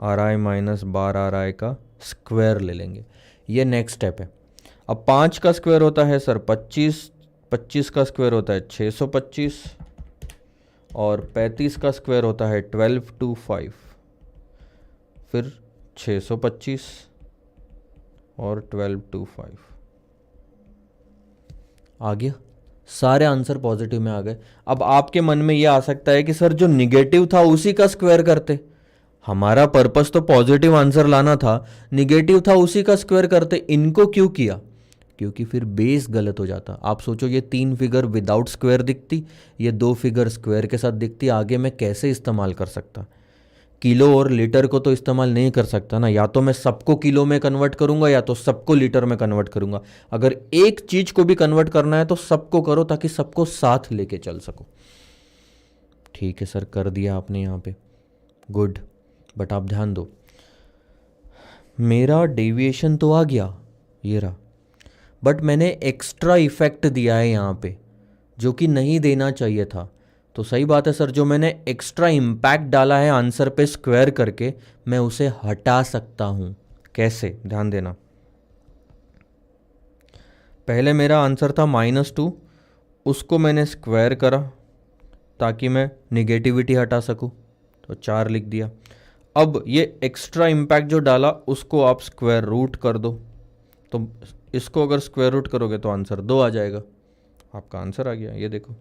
[SPEAKER 1] RI -12 RI का स्क्वायर ले लेंगे, ये नेक्स्ट स्टेप है। अब 5 का स्क्वायर होता है सर 25, 25 का स्क्वायर होता है 625, और 35 का स्क्वायर होता है 1225, फिर 625 और 1225 आ गया। सारे आंसर पॉजिटिव में आ गए। अब आपके मन में ये आ सकता है कि सर जो निगेटिव था उसी का स्क्वायर करते, हमारा पर्पस तो पॉजिटिव आंसर लाना था, निगेटिव था उसी का स्क्वायर करते, इनको क्यों किया? क्योंकि फिर बेस गलत हो जाता। आप सोचो ये 3 फिगर विदाउट स्क्वायर दिखती, ये 2 फिगर स्क्वायर के साथ दिखती, आगे मैं कैसे इस्तेमाल कर सकता? किलो और लीटर को तो इस्तेमाल नहीं कर सकता ना, या तो मैं सबको किलो में कन्वर्ट करूंगा या तो सबको लीटर में कन्वर्ट करूंगा। अगर एक चीज को भी कन्वर्ट करना है तो सबको करो, ताकि सबको साथ लेके चल सको। ठीक है सर, कर दिया आपने यहाँ पे, गुड। बट आप ध्यान दो, मेरा डेविएशन तो आ गया, ये रहा, बट मैंने एक्स्ट्रा इफेक्ट दिया है यहाँ पे जो कि नहीं देना चाहिए था। तो सही बात है सर, जो मैंने एक्स्ट्रा इम्पैक्ट डाला है आंसर पे स्क्वायर करके, मैं उसे हटा सकता हूँ। कैसे? ध्यान देना, पहले मेरा आंसर था -2, उसको मैंने स्क्वायर करा ताकि मैं निगेटिविटी हटा सकूँ, तो 4 लिख दिया। अब ये एक्स्ट्रा इम्पैक्ट जो डाला उसको आप स्क्वायर रूट कर दो, तो इसको अगर स्क्वायर रूट करोगे तो आंसर 2 आ जाएगा। आपका आंसर आ गया, ये देखो।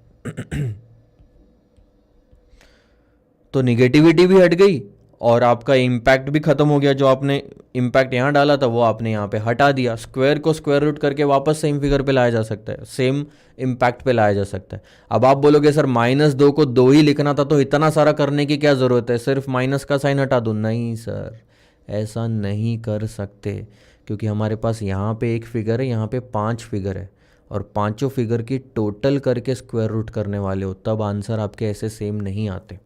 [SPEAKER 1] तो निगेटिविटी भी हट गई और आपका इम्पैक्ट भी खत्म हो गया। जो आपने इम्पैक्ट यहाँ डाला था वो आपने यहाँ पे हटा दिया। स्क्वायर को स्क्वायर रूट करके वापस सेम फिगर पे लाया जा सकता है, सेम इम्पैक्ट पे लाया जा सकता है। अब आप बोलोगे सर -2 को 2 ही लिखना था तो इतना सारा करने की क्या ज़रूरत है, सिर्फ माइनस का साइन हटा दूँ? नहीं सर, ऐसा नहीं कर सकते, क्योंकि हमारे पास यहाँ पे एक फिगर है, यहाँ पे 5 फिगर है, और पांचों फिगर की टोटल करके स्क्वायर रूट करने वाले हो, तब आंसर आपके ऐसे सेम नहीं आते।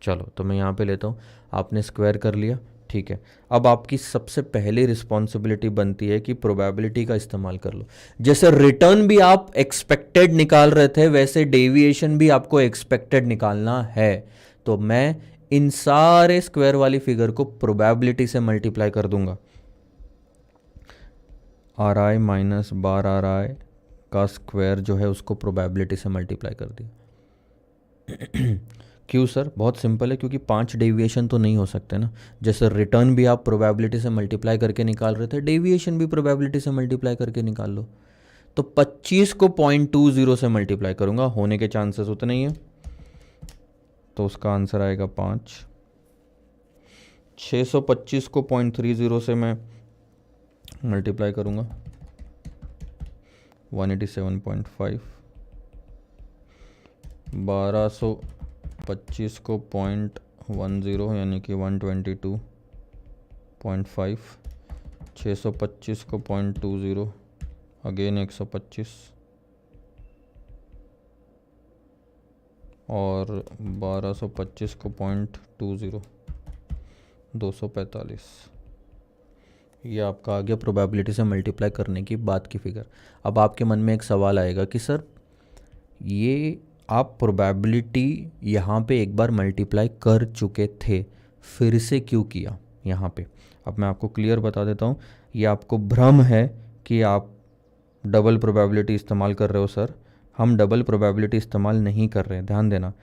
[SPEAKER 1] चलो, तो मैं यहाँ पे लेता हूँ, आपने स्क्वायर कर लिया, ठीक है। अब आपकी सबसे पहली रिस्पॉन्सिबिलिटी बनती है कि प्रोबेबिलिटी का इस्तेमाल कर लो। जैसे रिटर्न भी आप एक्सपेक्टेड निकाल रहे थे, वैसे डेविएशन भी आपको एक्सपेक्टेड निकालना है। तो मैं इन सारे स्क्वायर वाली फिगर को प्रोबेबिलिटी से मल्टीप्लाई कर दूंगा। Are I minus bar are आई का स्क्वायर जो है उसको प्रोबेबिलिटी से मल्टीप्लाई कर दिया। क्यों सर? बहुत सिंपल है, क्योंकि 5 डेविएशन तो नहीं हो सकते ना। जैसे रिटर्न भी आप प्रोबेबिलिटी से मल्टीप्लाई करके निकाल रहे थे, डेविएशन भी प्रोबेबिलिटी से मल्टीप्लाई करके निकाल लो। तो 25 को 0.20 से मल्टीप्लाई करूंगा, होने के चांसेस उतने ही हैं, तो उसका आंसर आएगा 5। 625 को 0.30 से मैं मल्टीप्लाई करूंगा, 187.5। 1225 को 0.10 यानी कि 122.5। 625 को 0.20 अगेन 125 और 1225 को 0.20 245। ये आपका आ गया प्रोबेबिलिटी से मल्टीप्लाई करने की बाद की फिगर। अब आपके मन में एक सवाल आएगा कि सर ये आप प्रोबेबिलिटी यहाँ पे एक बार मल्टीप्लाई कर चुके थे, फिर से क्यों किया यहाँ पे? अब मैं आपको क्लियर बता देता हूँ, ये आपको भ्रम है कि आप डबल प्रोबेबिलिटी इस्तेमाल कर रहे हो। सर हम डबल प्रोबेबिलिटी इस्तेमाल नहीं कर रहे हैं, ध्यान देना।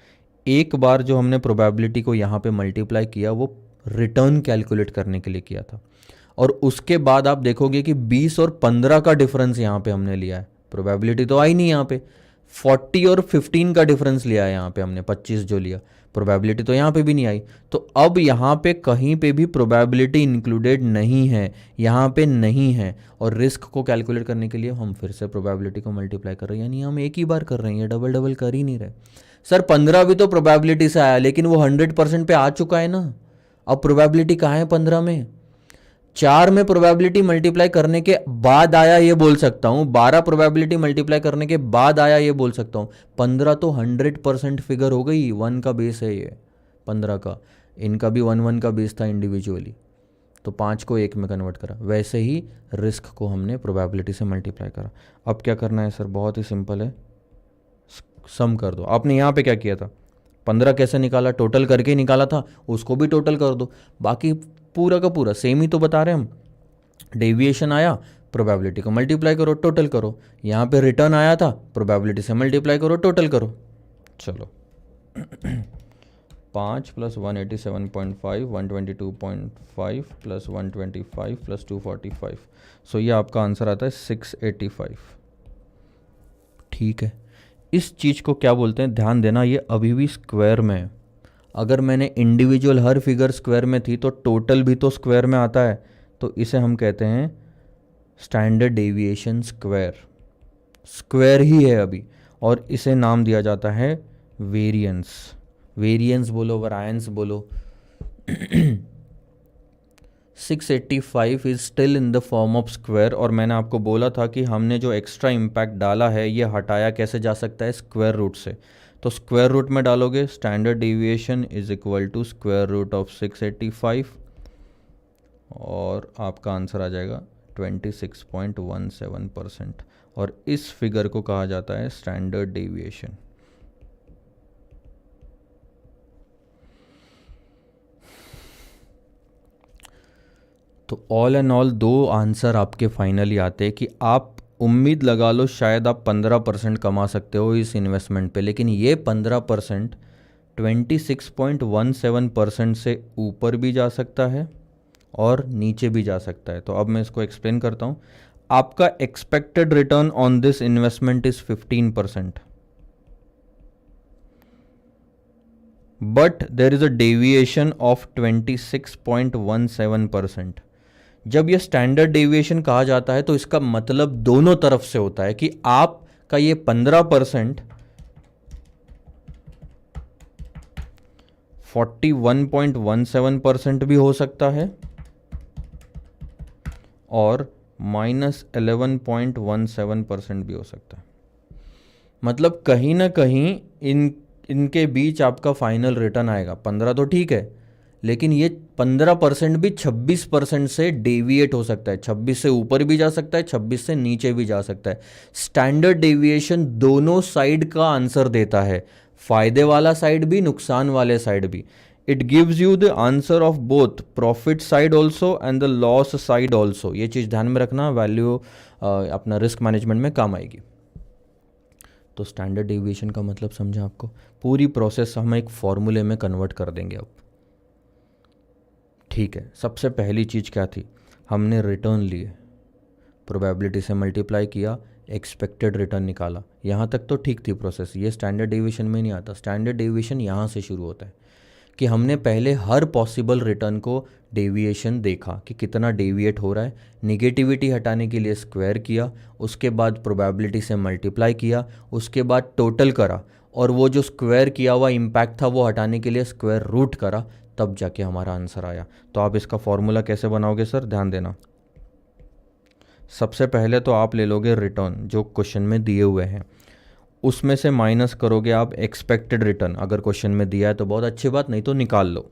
[SPEAKER 1] एक बार जो हमने प्रोबेबिलिटी को यहाँ पे मल्टीप्लाई किया वो रिटर्न कैलकुलेट करने के लिए किया था, और उसके बाद आप देखोगे कि 20 और 15 का डिफरेंस यहाँ पे हमने लिया है। प्रोबेबिलिटी तो आई नहीं, यहाँ पे 40 और 15 का डिफरेंस लिया है यहाँ पे हमने, 25 जो लिया, प्रोबेबिलिटी तो यहाँ पे भी नहीं आई। तो अब यहाँ पे कहीं पे भी प्रोबेबिलिटी इंक्लूडेड नहीं है, यहाँ पे नहीं है, और रिस्क को कैलकुलेट करने के लिए हम फिर से प्रोबेबिलिटी को मल्टीप्लाई कर रहे हैं, यानी हम एक ही बार कर रहे हैं, ये डबल डबल कर ही नहीं रहे। सर 15 भी तो प्रोबेबिलिटी से आया, लेकिन वो 100% पे आ चुका है ना। अब प्रोबेबिलिटी कहाँ है 15 में? 4 में प्रोबेबिलिटी मल्टीप्लाई करने के बाद आया ये बोल सकता हूँ, 12 प्रोबेबिलिटी मल्टीप्लाई करने के बाद आया ये बोल सकता हूँ। 15 तो 100% फिगर हो गई, 1 का बेस है ये 15 का, इनका भी 1 का बेस था इंडिविजुअली, तो 5 को 1 में कन्वर्ट करा। वैसे ही रिस्क को हमने प्रोबेबिलिटी से मल्टीप्लाई करा। अब क्या करना है सर? बहुत ही सिंपल है, सम कर दो। आपने यहाँ पे क्या किया था? 15 कैसे निकाला? टोटल करके ही निकाला था, उसको भी टोटल कर दो। बाकी पूरा का पूरा सेम ही तो बता रहे हैं हम। डेविएशन आया, प्रोबेबिलिटी को मल्टीप्लाई करो, टोटल करो। यहाँ पे रिटर्न आया था, प्रोबेबिलिटी से मल्टीप्लाई करो, टोटल करो। चलो 5 + 187.5 122.5 + 125 + 245, सो ये आपका आंसर आता है 685। ठीक है, इस चीज़ को क्या बोलते हैं? ध्यान देना, ये अभी भी स्क्वायर में है। अगर मैंने इंडिविजुअल हर फिगर स्क्वायर में थी तो टोटल भी तो स्क्वायर में आता है, तो इसे हम कहते हैं स्टैंडर्ड डेविएशन स्क्वायर। स्क्वायर ही है अभी, और इसे नाम दिया जाता है वेरिएंस। वेरिएंस बोलो, वैरिएंस बोलो। 685 is still in the form of square, और मैंने आपको बोला था कि हमने जो एक्स्ट्रा इम्पैक्ट डाला है ये हटाया कैसे जा सकता है? स्क्वायर रूट से। तो स्क्वायर रूट में डालोगे standard deviation is equal to square root of 685, और आपका आंसर आ जाएगा 26.17%, और इस फिगर को कहा जाता है स्टैंडर्ड डेविएशन। तो ऑल एंड ऑल 2 आंसर आपके फाइनली आते हैं कि आप उम्मीद लगा लो शायद आप 15% कमा सकते हो इस इन्वेस्टमेंट पे, लेकिन ये 15% 26.17% से ऊपर भी जा सकता है और नीचे भी जा सकता है। तो अब मैं इसको एक्सप्लेन करता हूँ। आपका expected return on this investment is 15%, but there is a deviation of 26.17%। जब ये स्टैंडर्ड डेविएशन कहा जाता है तो इसका मतलब दोनों तरफ से होता है कि आपका ये 15% 41.17% भी हो सकता है और -11.17% भी हो सकता है। मतलब कहीं ना कहीं इनके बीच आपका फाइनल रिटर्न आएगा। 15 तो ठीक है, लेकिन ये 15% भी 26% से डेविएट हो सकता है। 26 से ऊपर भी जा सकता है, 26 से नीचे भी जा सकता है। स्टैंडर्ड डेविएशन दोनों साइड का आंसर देता है, फायदे वाला साइड भी, नुकसान वाले साइड भी। It gives you the answer of both profit side also and the loss side also. ये चीज़ ध्यान में रखना, वैल्यू अपना रिस्क मैनेजमेंट में काम आएगी। तो स्टैंडर्ड डेविएशन का मतलब समझा आपको। पूरी प्रोसेस हम एक फॉर्मूले में कन्वर्ट कर देंगे अब। ठीक है, सबसे पहली चीज़ क्या थी, हमने रिटर्न लिए, प्रोबेबिलिटी से मल्टीप्लाई किया, एक्सपेक्टेड रिटर्न निकाला। यहाँ तक तो ठीक थी प्रोसेस, ये स्टैंडर्ड डेविएशन में नहीं आता। स्टैंडर्ड डेविएशन यहाँ से शुरू होता है कि हमने पहले हर पॉसिबल रिटर्न को डेविएशन देखा कि कितना डेविएट हो रहा है, निगेटिविटी हटाने के लिए स्क्वायर किया, उसके बाद प्रोबेबिलिटी से मल्टीप्लाई किया, उसके बाद टोटल करा, और वो जो स्क्वायर किया हुआ इम्पैक्ट था वो हटाने के लिए स्क्वायर रूट करा, तब जाके हमारा आंसर आया। तो आप इसका फॉर्मूला कैसे बनाओगे सर, ध्यान देना। सबसे पहले तो आप ले लोगे रिटर्न जो क्वेश्चन में दिए हुए हैं, उसमें से माइनस करोगे आप एक्सपेक्टेड रिटर्न। अगर क्वेश्चन में दिया है तो बहुत अच्छी बात, नहीं तो निकाल लो।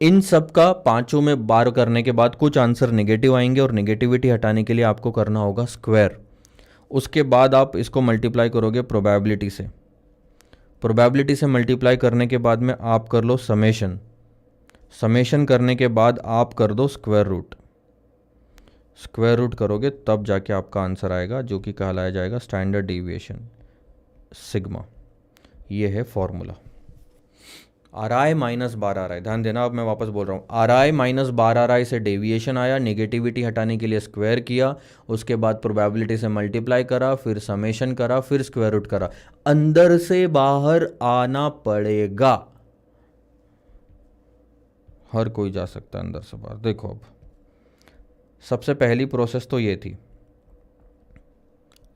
[SPEAKER 1] इन सब का पांचों में बार करने के बाद कुछ आंसर नेगेटिव आएंगे और नेगेटिविटी हटाने के लिए आपको करना होगा स्क्वायर। उसके बाद आप इसको मल्टीप्लाई करोगे प्रोबेबिलिटी से। प्रोबेबिलिटी से मल्टीप्लाई करने के बाद में आप कर लो समेशन। समेशन करने के बाद आप कर दो स्क्वायर रूट। स्क्वायर रूट करोगे तब जाके आपका आंसर आएगा, जो कि कहलाया जाएगा स्टैंडर्ड डेविएशन सिग्मा। ये है formula. Are I minus bar are आई, ध्यान देना, अब मैं वापस बोल रहा हूँ। Are I minus bar are आई से डेविएशन आया, नेगेटिविटी हटाने के लिए स्क्वायर किया, उसके बाद प्रोबेबिलिटी से मल्टीप्लाई करा, फिर समेशन करा, फिर स्क्वायर रूट करा। अंदर से बाहर आना पड़ेगा, हर कोई जा सकता है अंदर से बाहर। देखो अब सबसे पहली प्रोसेस तो ये थी,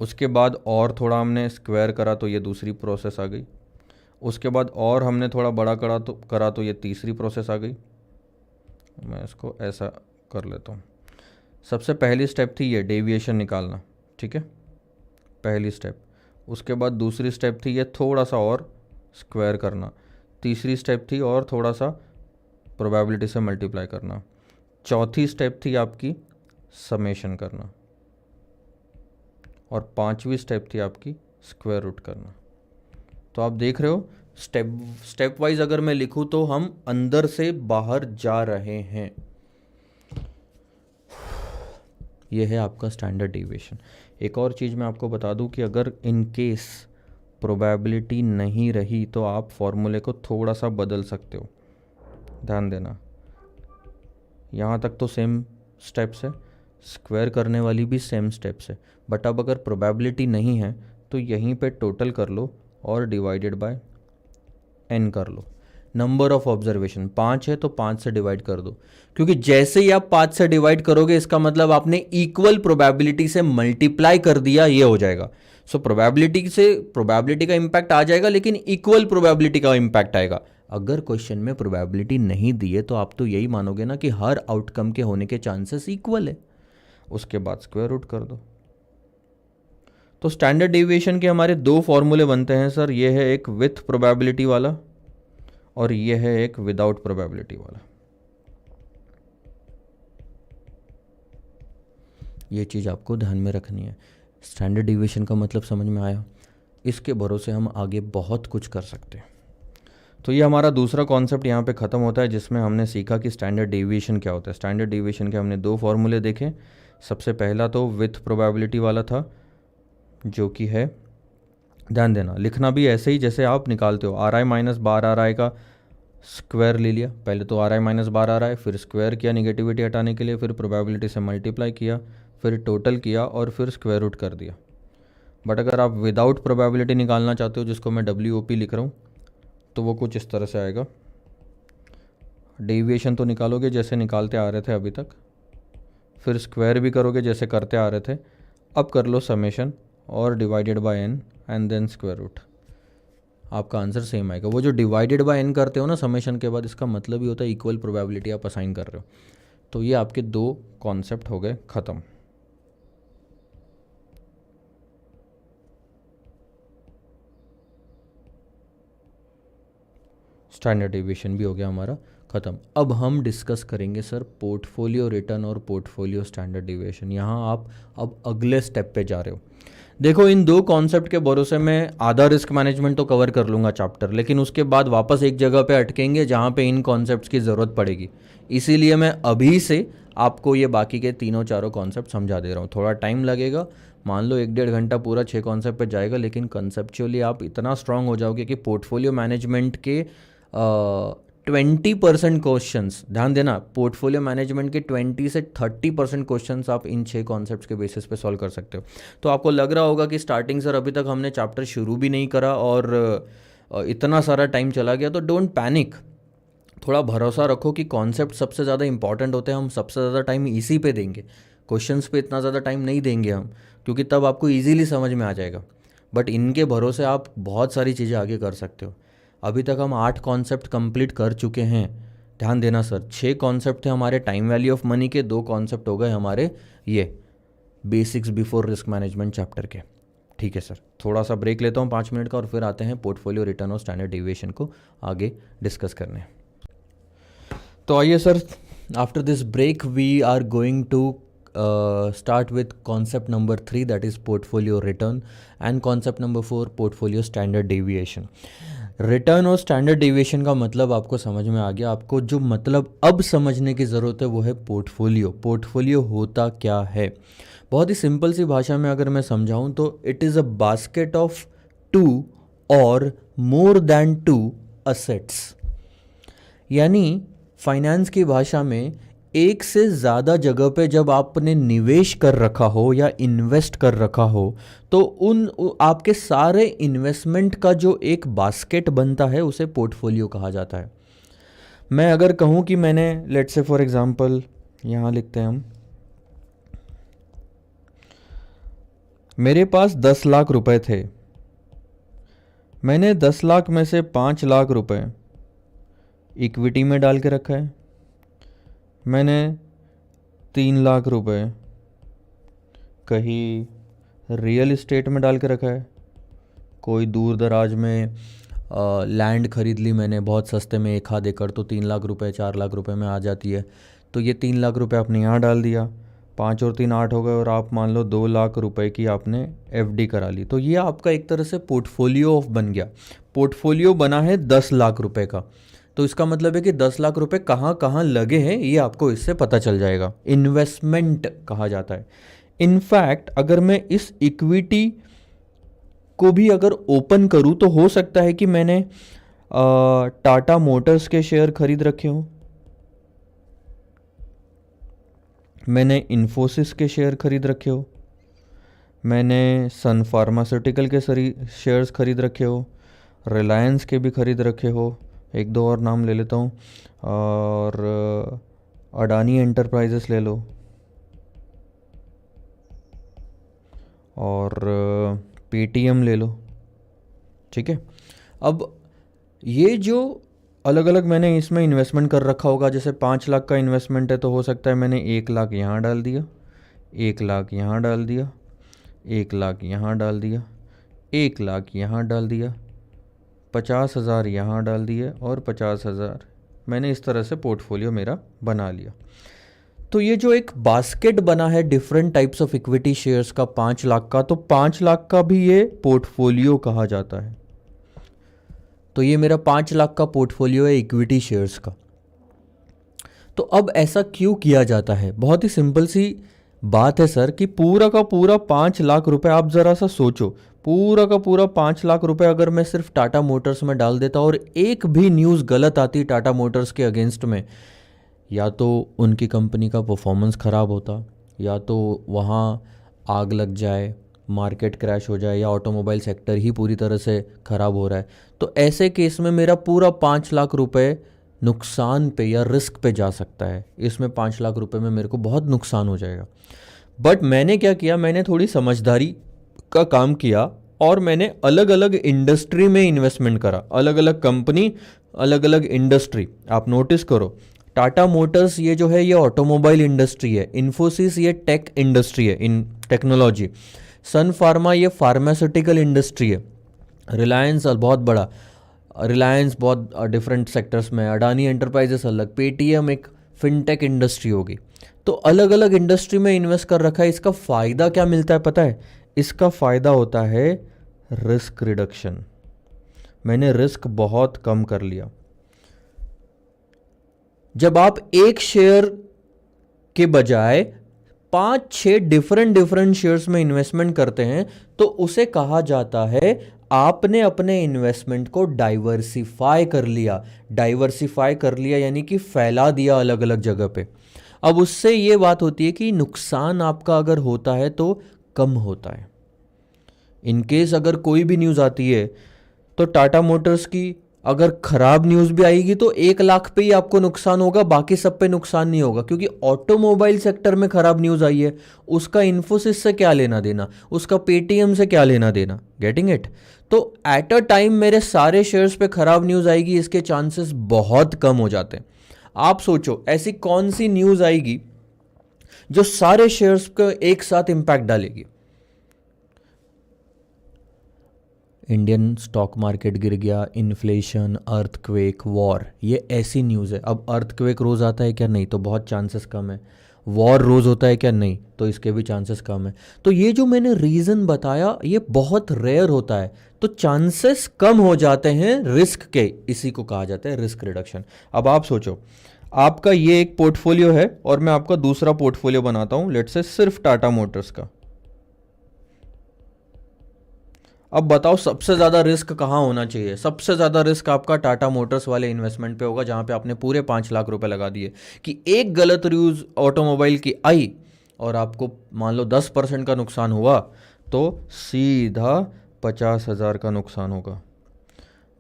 [SPEAKER 1] उसके बाद और थोड़ा हमने स्क्वायर करा तो ये दूसरी प्रोसेस आ गई, उसके बाद और हमने थोड़ा बड़ा करा तो ये तीसरी प्रोसेस आ गई। मैं इसको ऐसा कर लेता हूँ। सबसे पहली स्टेप थी ये डेविएशन निकालना, ठीक है, पहली स्टेप। उसके बाद दूसरी स्टेप थी ये थोड़ा सा और स्क्वायर करना। तीसरी स्टेप थी और थोड़ा सा प्रोबेबिलिटी से मल्टीप्लाई करना। चौथी स्टेप थी आपकी समेशन करना, और पांचवी स्टेप थी आपकी स्क्वायर रूट करना। तो आप देख रहे हो स्टेप वाइज अगर मैं लिखूं तो हम अंदर से बाहर जा रहे हैं। ये है आपका स्टैंडर्ड डेविएशन। एक और चीज़ मैं आपको बता दूं कि अगर इन केस प्रोबेबिलिटी नहीं रही तो आप फॉर्मूले को थोड़ा सा बदल सकते हो, ध्यान देना। यहाँ तक तो सेम स्टेप्स है, स्क्वायर करने वाली भी सेम स्टेप्स है, बट अब अगर प्रोबेबिलिटी नहीं है तो यहीं पे टोटल कर लो और डिवाइडेड बाय n कर लो। नंबर ऑफ ऑब्जर्वेशन 5 है तो 5 से डिवाइड कर दो, क्योंकि जैसे ही आप 5 से डिवाइड करोगे इसका मतलब आपने इक्वल प्रोबेबिलिटी से मल्टीप्लाई कर दिया, ये हो जाएगा। सो प्रोबेबिलिटी से प्रोबेबिलिटी का इम्पैक्ट आ जाएगा, लेकिन इक्वल प्रोबेबिलिटी का इम्पैक्ट आएगा। अगर क्वेश्चन में प्रोबेबिलिटी नहीं दी है तो आप तो यही मानोगे ना कि हर आउटकम के होने के चांसेस इक्वल है। उसके बाद स्क्वायर रूट कर दो। तो स्टैंडर्ड डेविएशन के हमारे दो फॉर्मूले बनते हैं सर, ये है एक विथ प्रोबेबिलिटी वाला और ये है एक विदाउट प्रोबेबिलिटी वाला। ये चीज़ आपको ध्यान में रखनी है। स्टैंडर्ड डेविएशन का मतलब समझ में आया, इसके भरोसे हम आगे बहुत कुछ कर सकते हैं। तो ये हमारा दूसरा कॉन्सेप्ट यहाँ पे ख़त्म होता है, जिसमें हमने सीखा कि स्टैंडर्ड डेविएशन क्या होता है। स्टैंडर्ड डेविएशन के हमने दो फॉर्मूले देखे। सबसे पहला तो विथ प्रोबेबिलिटी वाला था, जो कि है, ध्यान देना, लिखना भी ऐसे ही जैसे आप निकालते हो। Are I minus bar are आई का स्क्वायर ले लिया, पहले तो are I minus bar are आई, फिर स्क्वायर किया निगेटिविटी हटाने के लिए, फिर प्रोबेबिलिटी से मल्टीप्लाई किया, फिर टोटल किया और फिर स्क्वायर रूट कर दिया। बट अगर आप विदाउट प्रोबेबिलिटी निकालना चाहते हो, जिसको मैं WOP लिख रहा हूँ, तो वो कुछ इस तरह से आएगा। डेविएशन तो निकालोगे जैसे निकालते आ रहे थे अभी तक, फिर स्क्वायर भी करोगे जैसे करते आ रहे थे, अब कर लो समेशन और divided by n and then square root. आपका आंसर सेम आएगा। वो जो डिवाइडेड बाय n करते हो ना समेशन के बाद, इसका मतलब ही होता है इक्वल प्रोबेबिलिटी आप असाइन कर रहे हो। तो ये आपके दो कॉन्सेप्ट हो गए ख़त्म। स्टैंडर्ड डेविएशन भी हो गया हमारा ख़त्म। अब हम डिस्कस करेंगे सर पोर्टफोलियो रिटर्न और पोर्टफोलियो स्टैंडर्ड डेविएशन। यहाँ आप अब अगले स्टेप पे जा रहे हो। देखो, इन दो कॉन्सेप्ट के भरोसे मैं आधा रिस्क मैनेजमेंट तो कवर कर लूँगा चैप्टर, लेकिन उसके बाद वापस एक जगह पे अटकेंगे जहाँ पे इन कॉन्सेप्ट्स की ज़रूरत पड़ेगी। इसीलिए मैं अभी से आपको ये बाकी के तीनों चारों कॉन्सेप्ट समझा दे रहा हूँ। थोड़ा टाइम लगेगा, मान लो 1-1.5 घंटा पूरा 6 कॉन्सेप्ट पे जाएगा, लेकिन कंसेप्चुअली आप इतना स्ट्रांग हो जाओगे कि पोर्टफोलियो मैनेजमेंट के 20% क्वेश्चंस, ध्यान देना, पोर्टफोलियो मैनेजमेंट के 20 से 30% क्वेश्चंस आप इन 6 कॉन्सेप्ट्स के बेसिस पे सॉल्व कर सकते हो। तो आपको लग रहा होगा कि स्टार्टिंग सर अभी तक हमने चैप्टर शुरू भी नहीं करा और इतना सारा टाइम चला गया, तो डोंट पैनिक। थोड़ा भरोसा रखो कि कॉन्सेप्ट सबसे ज़्यादा इंपॉर्टेंट होते हैं, हम सबसे ज़्यादा टाइम इसी पे देंगे, क्वेश्चंस पे इतना ज़्यादा टाइम नहीं देंगे हम, क्योंकि तब आपको ईजीली समझ में आ जाएगा। बट इनके भरोसे आप बहुत सारी चीज़ें आगे कर सकते हो। अभी तक हम 8 कॉन्सेप्ट कंप्लीट कर चुके हैं। ध्यान देना सर, 6 कॉन्सेप्ट थे हमारे टाइम वैल्यू ऑफ मनी के, 2 कॉन्सेप्ट हो गए हमारे ये basics before risk management chapter के। ठीक है सर, थोड़ा सा ब्रेक लेता हूँ 5 मिनट का और फिर आते हैं पोर्टफोलियो रिटर्न और स्टैंडर्ड डेविएशन को आगे डिस्कस करने। तो आइए sir, after this break we are going to start with concept number 3, that is portfolio return, and concept number 4, portfolio standard deviation. Return और स्टैंडर्ड डेविएशन का मतलब आपको समझ में आ गया। आपको जो मतलब अब समझने की ज़रूरत है वो है पोर्टफोलियो। पोर्टफोलियो होता क्या है? बहुत ही सिंपल सी भाषा में अगर मैं समझाऊं तो it is a basket of 2 और मोर देन 2 असेट्स। यानी फाइनेंस की भाषा में एक से ज़्यादा जगह पे जब आपने निवेश कर रखा हो या इन्वेस्ट कर रखा हो तो आपके सारे इन्वेस्टमेंट का जो एक बास्केट बनता है उसे पोर्टफोलियो कहा जाता है। मैं अगर कहूँ कि मैंने, लेट्स से फॉर एग्जांपल यहाँ लिखते हैं हम, मेरे पास 10 लाख रुपए थे, मैंने 10 लाख में से 5 लाख रुपए इक्विटी में डाल के रखा है, मैंने 3 लाख रुपए कहीं रियल इस्टेट में डाल के रखा है, कोई दूर दराज में लैंड खरीद ली मैंने बहुत सस्ते में 1 आध एकड़, तो 3 लाख रुपए 4 लाख रुपए में आ जाती है, तो ये 3 लाख रुपए आपने यहाँ डाल दिया, 5 और 3 8 हो गए, और आप मान लो 2 लाख रुपए की आपने एफडी करा ली, तो ये आपका एक तरह से पोर्टफोलियो ऑफ बन गया। पोर्टफोलियो बना है 10 लाख रुपए का, तो इसका मतलब है कि 10 लाख रुपए कहाँ कहाँ लगे हैं ये आपको इससे पता चल जाएगा। इन्वेस्टमेंट कहा जाता है। इनफैक्ट अगर मैं इस इक्विटी को भी अगर ओपन करूँ तो हो सकता है कि मैंने टाटा मोटर्स के शेयर खरीद रखे हों, मैंने इन्फोसिस के शेयर खरीद रखे हो, मैंने सन फार्मास्यूटिकल के शेयर्स खरीद रखे हो, रिलायंस के भी खरीद रखे हो, एक दो और नाम ले लेता हूँ, और अडानी एंटरप्राइजेस ले लो, और पेटीएम ले लो। ठीक है, अब ये जो अलग अलग मैंने इसमें इन्वेस्टमेंट कर रखा होगा, जैसे 5 लाख का इन्वेस्टमेंट है तो हो सकता है मैंने 1 लाख यहाँ डाल दिया, 1 लाख यहाँ डाल दिया, 1 लाख यहाँ डाल दिया, 1 लाख यहाँ डाल दिया, 50,000 यहाँ डाल दिए, और 50,000 मैंने इस तरह से पोर्टफोलियो मेरा बना लिया। तो ये जो एक बास्केट बना है different types of equity shares का 5 लाख का, तो 5 लाख का भी ये पोर्टफोलियो कहा जाता है। तो ये मेरा 5 लाख का पोर्टफोलियो है इक्विटी शेयर्स का। तो अब ऐसा क्यों किया जाता है? बहुत ही सिंपल सी बात है सर, कि पूरा का पूरा 5 लाख रुपए, आप ज़रा सा सोचो, पूरा का पूरा 5 लाख रुपए अगर मैं सिर्फ टाटा मोटर्स में डाल देता और एक भी न्यूज़ गलत आती टाटा मोटर्स के अगेंस्ट में, या तो उनकी कंपनी का परफॉर्मेंस ख़राब होता, या तो वहाँ आग लग जाए, मार्केट क्रैश हो जाए, या ऑटोमोबाइल सेक्टर ही पूरी तरह से ख़राब हो रहा है, तो ऐसे केस में मेरा पूरा 5 लाख रुपए नुकसान पे या रिस्क पे जा सकता है। इसमें 5 लाख रुपए में मेरे को बहुत नुकसान हो जाएगा। बट मैंने क्या किया, मैंने थोड़ी समझदारी का काम किया और मैंने अलग अलग इंडस्ट्री में इन्वेस्टमेंट करा, अलग अलग कंपनी, अलग अलग इंडस्ट्री। आप नोटिस करो, टाटा मोटर्स ये जो है ये ऑटोमोबाइल इंडस्ट्री है, इन्फोसिस ये टेक इंडस्ट्री है, इन टेक्नोलॉजी, सन फार्मा ये फार्मास्यूटिकल इंडस्ट्री है, रिलायंस बहुत बड़ा, रिलायंस बहुत डिफरेंट सेक्टर्स में, अडानी एंटरप्राइजेस अलग, पेटीएम एक फिनटेक इंडस्ट्री होगी। तो अलग अलग इंडस्ट्री में इन्वेस्ट कर रखा है। इसका फ़ायदा क्या मिलता है पता है? इसका फ़ायदा होता है रिस्क रिडक्शन। मैंने रिस्क बहुत कम कर लिया। जब आप एक शेयर के बजाय 5-6 डिफरेंट शेयर्स में इन्वेस्टमेंट करते हैं तो उसे कहा जाता है आपने अपने इन्वेस्टमेंट को डाइवर्सिफाई कर लिया यानी कि फैला दिया अलग अलग जगह पे। अब उससे ये बात होती है कि नुकसान आपका अगर होता है तो कम होता है। इनकेस अगर कोई भी न्यूज़ आती है तो टाटा मोटर्स की अगर खराब न्यूज़ भी आएगी तो 1 लाख पे ही आपको नुकसान होगा, बाकी सब पे नुकसान नहीं होगा, क्योंकि ऑटोमोबाइल सेक्टर में खराब न्यूज़ आई है, उसका इन्फोसिस से क्या लेना देना, उसका पेटीएम से क्या लेना देना। Getting it? तो एट अ टाइम मेरे सारे शेयर्स पे खराब न्यूज़ आएगी, इसके चांसेस बहुत कम हो जाते हैं। आप सोचो ऐसी कौन सी न्यूज़ आएगी जो सारे शेयर्स को एक साथ इंपैक्ट डालेगी। इंडियन स्टॉक मार्केट गिर गया, इन्फ्लेशन, अर्थक्वेक, वॉर, ये ऐसी न्यूज़ है। अब अर्थक्वेक रोज़ आता है क्या? नहीं, तो बहुत चांसेस कम है। वॉर रोज़ होता है क्या? नहीं, तो इसके भी चांसेस कम है। तो ये जो मैंने रीज़न बताया ये बहुत रेयर होता है, तो चांसेस कम हो जाते हैं रिस्क के, इसी को कहा जाता है रिस्क रिडक्शन। अब आप सोचो आपका ये एक पोर्टफोलियो है और मैं आपका दूसरा पोर्टफोलियो बनाता हूँ, लेट्स से सिर्फ टाटा मोटर्स का। अब बताओ सबसे ज़्यादा रिस्क कहाँ होना चाहिए? सबसे ज़्यादा रिस्क आपका टाटा मोटर्स वाले इन्वेस्टमेंट पे होगा, जहाँ पे आपने पूरे 5 लाख रुपए लगा दिए कि एक गलत न्यूज़ ऑटोमोबाइल की आई और आपको मान लो 10% का नुकसान हुआ तो सीधा 50,000 का नुकसान होगा।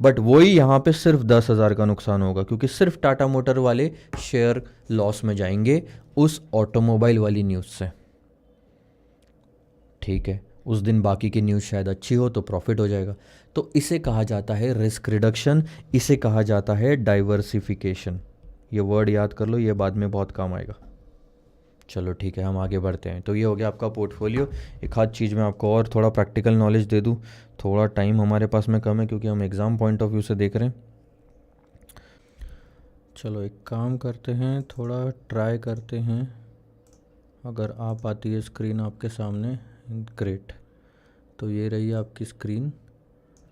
[SPEAKER 1] बट वही यहाँ पे सिर्फ 10,000 का नुकसान होगा, क्योंकि सिर्फ टाटा मोटर वाले शेयर लॉस में जाएंगे उस ऑटोमोबाइल वाली न्यूज़ से। ठीक है, उस दिन बाकी की न्यूज़ शायद अच्छी हो तो प्रॉफिट हो जाएगा। तो इसे कहा जाता है रिस्क रिडक्शन, इसे कहा जाता है डाइवर्सिफिकेशन। ये वर्ड याद कर लो, ये बाद में बहुत काम आएगा। चलो ठीक है, हम आगे बढ़ते हैं। तो ये हो गया आपका पोर्टफोलियो। एक आध चीज़ मैं आपको और थोड़ा प्रैक्टिकल नॉलेज दे दूँ, थोड़ा टाइम हमारे पास में कम है क्योंकि हम एग्ज़ाम पॉइंट ऑफ व्यू से देख रहे हैं। चलो एक काम करते हैं, थोड़ा ट्राई करते हैं। अगर आ पाती है स्क्रीन आपके सामने, ग्रेट। तो ये रही आपकी स्क्रीन।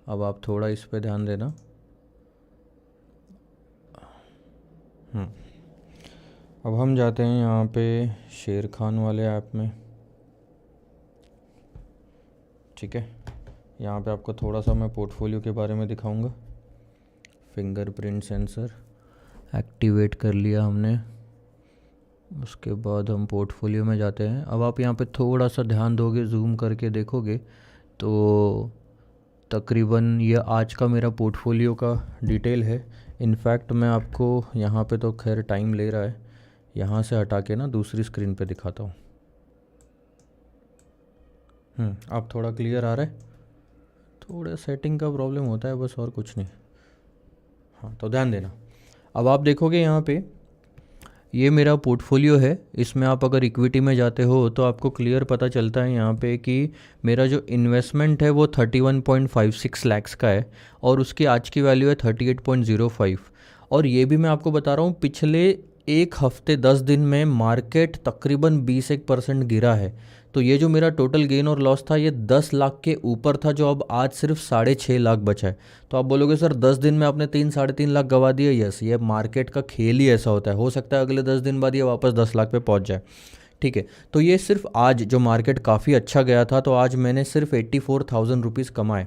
[SPEAKER 1] अब आप थोड़ा इस पे ध्यान देना। अब हम जाते हैं यहाँ पे शेर खान वाले ऐप में। ठीक है, यहाँ पे आपको थोड़ा सा मैं पोर्टफोलियो के बारे में दिखाऊंगा। फिंगरप्रिंट सेंसर एक्टिवेट कर लिया हमने, उसके बाद हम पोर्टफोलियो में जाते हैं। अब आप यहाँ पे थोड़ा सा ध्यान दोगे, जूम करके देखोगे तो तकरीबन ये आज का मेरा पोर्टफोलियो का डिटेल है। इनफैक्ट मैं आपको यहाँ पे तो खैर टाइम ले रहा है, यहाँ से हटा के ना दूसरी स्क्रीन पे दिखाता हूँ। आप थोड़ा क्लियर आ रहा है? थोड़ा सेटिंग का प्रॉब्लम होता है बस, और कुछ नहीं। हाँ, तो ध्यान देना। अब आप देखोगे यहाँ पे ये मेरा पोर्टफोलियो है। इसमें आप अगर इक्विटी में जाते हो तो आपको क्लियर पता चलता है यहाँ पे कि मेरा जो इन्वेस्टमेंट है वो 31.56 लाख का है और उसकी आज की वैल्यू है 38.05। और ये भी मैं आपको बता रहा हूँ, पिछले एक हफ्ते 10 दिन में मार्केट तकरीबन 21% गिरा है। तो ये जो मेरा टोटल गेन और लॉस था ये 10 लाख के ऊपर था, जो अब आज सिर्फ 6.5 लाख बचा है। तो आप बोलोगे सर 10 दिन में आपने 3-3.5 लाख गवा दिए। यस, ये मार्केट का खेल ही ऐसा होता है। हो सकता है अगले 10 दिन बाद ये वापस 10 लाख पे पहुंच जाए। ठीक है, तो ये सिर्फ आज जो मार्केट काफ़ी अच्छा गया था, तो आज मैंने सिर्फ 84,000 रुपीज़ कमाए।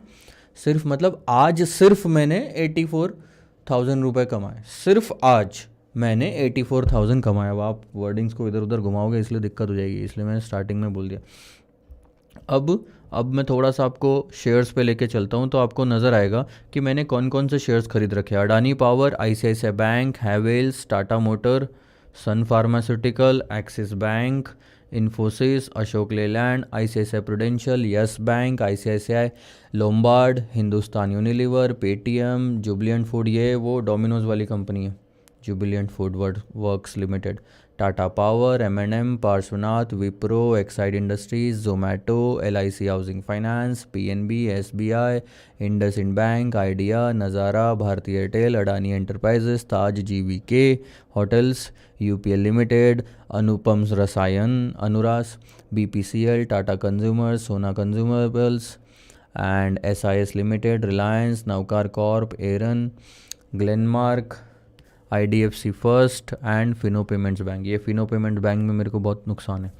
[SPEAKER 1] सिर्फ मतलब आज सिर्फ मैंने 84,000 रुपये कमाए, सिर्फ आज मैंने 84,000 कमाया। अब आप वर्डिंग्स को इधर उधर घुमाओगे इसलिए दिक्कत हो जाएगी, इसलिए मैंने स्टार्टिंग में बोल दिया। अब मैं थोड़ा सा आपको शेयर्स पे लेके चलता हूँ, तो आपको नज़र आएगा कि मैंने कौन कौन से शेयर्स खरीद रखे हैं। Adani Power, ICICI Bank, Havells, Tata Motor, Sun Pharmaceutical, Axis Bank, Infosys, Ashok Leyland, ICICI Prudential, Yes Bank, ICICI Lombard, Hindustan Unilever, Paytm, Jubilant Food, ये वो डोमिनोज वाली कंपनी है, Jubilant Food Works Limited. Tata Power, M&M, Parshvanath, Wipro, Exide Industries, Zomato, LIC Housing Finance, PNB, SBI, IndusInd Bank, Idea, Nazara, Bharti Airtel, Adani Enterprises, Taj, GVK Hotels, UPL Limited, Anupam Rasayan, Anuras, BPCL, Tata consumer, Sona consumables and SIS limited, Reliance, Navkar corp, एरन, Glenmark, IDFC First and Fino Payments Bank. ये Fino Payments bank में मेरे को बहुत नुकसान है।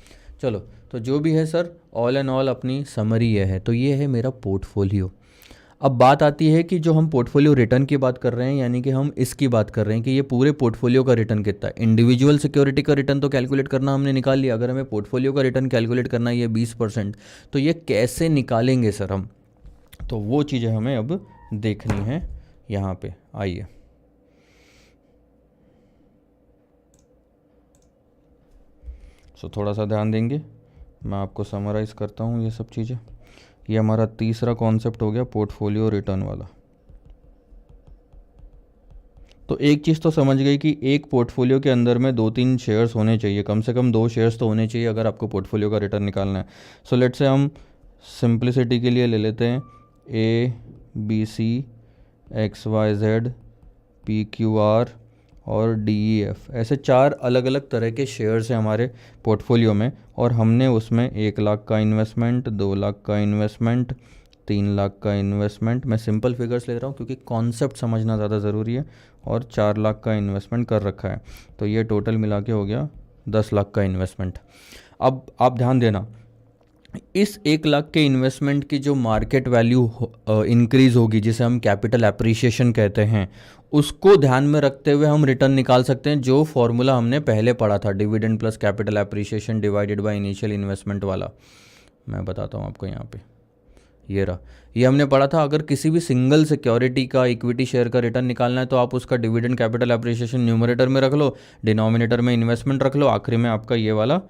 [SPEAKER 1] चलो, तो जो भी है सर, ऑल एंड ऑल अपनी समरी ये है। तो ये है मेरा पोर्टफोलियो। अब बात आती है कि जो हम पोर्टफोलियो रिटर्न की बात कर रहे हैं, यानी कि हम इसकी बात कर रहे हैं कि ये पूरे पोर्टफोलियो का रिटर्न कितना है। इंडिविजुअल सिक्योरिटी का रिटर्न तो कैलकुलेट करना हमने निकाल लिया, अगर हमें पोर्टफोलियो का रिटर्न कैलकुलेट करना है ये 20%, तो ये कैसे निकालेंगे सर हम? तो वो चीज़ें हमें अब देखनी है यहाँ पे। आइए, सो थोड़ा सा ध्यान देंगे, मैं आपको समराइज़ करता हूँ ये सब चीज़ें। ये हमारा तीसरा कॉन्सेप्ट हो गया पोर्टफोलियो रिटर्न वाला। तो एक चीज़ तो समझ गई कि एक पोर्टफोलियो के अंदर में 2-3 शेयर्स होने चाहिए, कम से कम 2 शेयर्स तो होने चाहिए अगर आपको पोर्टफोलियो का रिटर्न निकालना है। सो लेट से हम सिंप्लिसिटी के लिए ले लेते हैं ABC, XYZ, PQR और DEF, ऐसे 4 अलग अलग तरह के शेयर्स हैं हमारे पोर्टफोलियो में, और हमने उसमें 1 लाख का इन्वेस्टमेंट, 2 लाख का इन्वेस्टमेंट, 3 लाख का इन्वेस्टमेंट, मैं सिंपल फिगर्स ले रहा हूँ क्योंकि कॉन्सेप्ट समझना ज़्यादा ज़रूरी है, और 4 लाख का इन्वेस्टमेंट कर रखा है। तो ये टोटल मिला के हो गया 10 लाख का इन्वेस्टमेंट। अब आप ध्यान देना, इस 1 लाख के इन्वेस्टमेंट की जो मार्केट वैल्यू इंक्रीज होगी, जिसे हम कैपिटल एप्रिसिएशन कहते हैं, उसको ध्यान में रखते हुए हम रिटर्न निकाल सकते हैं, जो फॉर्मूला हमने पहले पढ़ा था, dividend plus capital appreciation divided by initial investment वाला। मैं बताता हूँ आपको यहाँ पे, ये रहा, ये हमने पढ़ा था। अगर किसी भी सिंगल सिक्योरिटी का इक्विटी शेयर का रिटर्न निकालना है तो आप उसका डिविडेंड कैपिटल एप्रिसिएशन न्यूमरेटर में रख लो, डिनोमिनेटर में इन्वेस्टमेंट रख लो, आखिरी में आपका ये वाला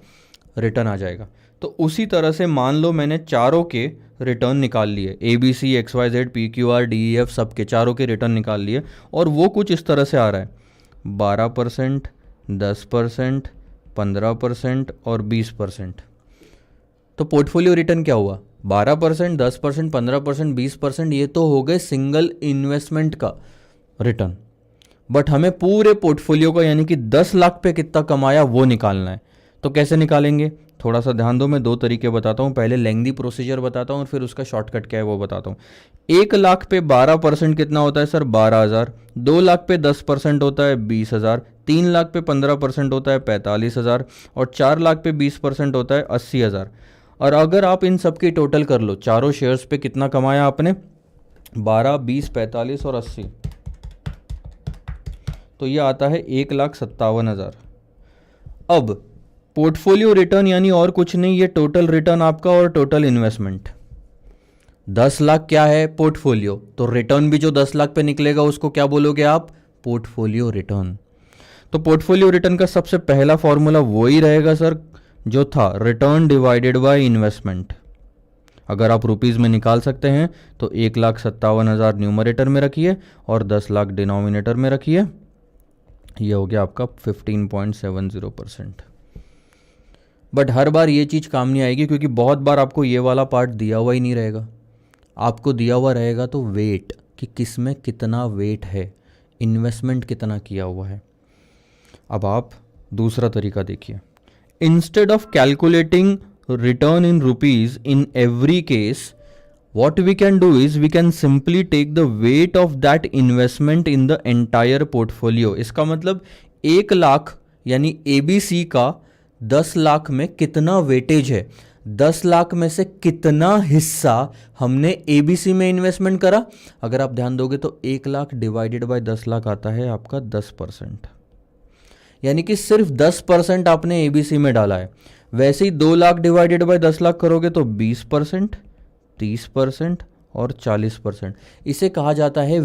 [SPEAKER 1] रिटर्न आ जाएगा। तो उसी तरह से मान लो मैंने चारों के रिटर्न निकाल लिए, ABC, XYZ, PQR, DEF, सब के चारों के रिटर्न निकाल लिए, और वो कुछ इस तरह से आ रहा है, 12%, 10%, 15% और 20%। तो पोर्टफोलियो रिटर्न क्या हुआ? 12%, 10%, 15%, 20%, ये तो हो गए सिंगल इन्वेस्टमेंट का रिटर्न। बट हमें पूरे पोर्टफोलियो का, यानी कि 10 लाख पे कितना कमाया, वो निकालना है। तो कैसे निकालेंगे? थोड़ा सा ध्यान दो, मैं 2 तरीके बताता हूँ। पहले लेंथी प्रोसीजर बताता हूँ और फिर उसका शॉर्टकट क्या है वो बताता हूँ। 1 लाख पे 12% कितना होता है सर? 12,000। 2 लाख पे 10% होता है 20,000। 3 लाख पे 15% होता है 45,000। और 4 लाख पे 20% होता है 80,000। और अगर आप इन सब की टोटल कर लो, चारों शेयर्स पे कितना कमाया आपने? 12, 20, 45 और 80, तो ये आता है 1,57,000। अब पोर्टफोलियो रिटर्न यानी और कुछ नहीं, ये टोटल रिटर्न आपका और टोटल इन्वेस्टमेंट। 10 लाख क्या है? पोर्टफोलियो। तो रिटर्न भी जो 10 लाख पे निकलेगा उसको क्या बोलोगे आप? Portfolio return. तो पोर्टफोलियो रिटर्न का सबसे पहला फॉर्मूला वही रहेगा सर जो था, रिटर्न डिवाइडेड बाय इन्वेस्टमेंट। अगर आप रुपीज़ में निकाल सकते हैं तो 1,57,000 न्यूमरेटर में रखिए और 10 लाख डिनोमिनेटर में रखिए। ये हो गया आपका 15.70%। बट हर बार ये चीज़ काम नहीं आएगी, क्योंकि बहुत बार आपको ये वाला पार्ट दिया हुआ ही नहीं रहेगा। आपको दिया हुआ रहेगा तो वेट, कि किस में कितना वेट है, इन्वेस्टमेंट कितना किया हुआ है। अब आप दूसरा तरीका देखिए। Instead of calculating return in rupees in every case, what we can do is we can simply take the weight of that investment in the entire portfolio। इसका मतलब 1 लाख यानी ABC का 10 लाख में कितना वेटेज है, 10 लाख में से कितना हिस्सा हमने ABC में इन्वेस्टमेंट करा। अगर आप ध्यान दोगे तो 1 लाख डिवाइडेड बाय 10 लाख आता है आपका 10%, यानी कि सिर्फ 10% आपने ABC में डाला है। वैसे ही 2 लाख डिवाइडेड बाय 10 लाख करोगे तो 20%, 30% और 40%। इसे कहा जाता है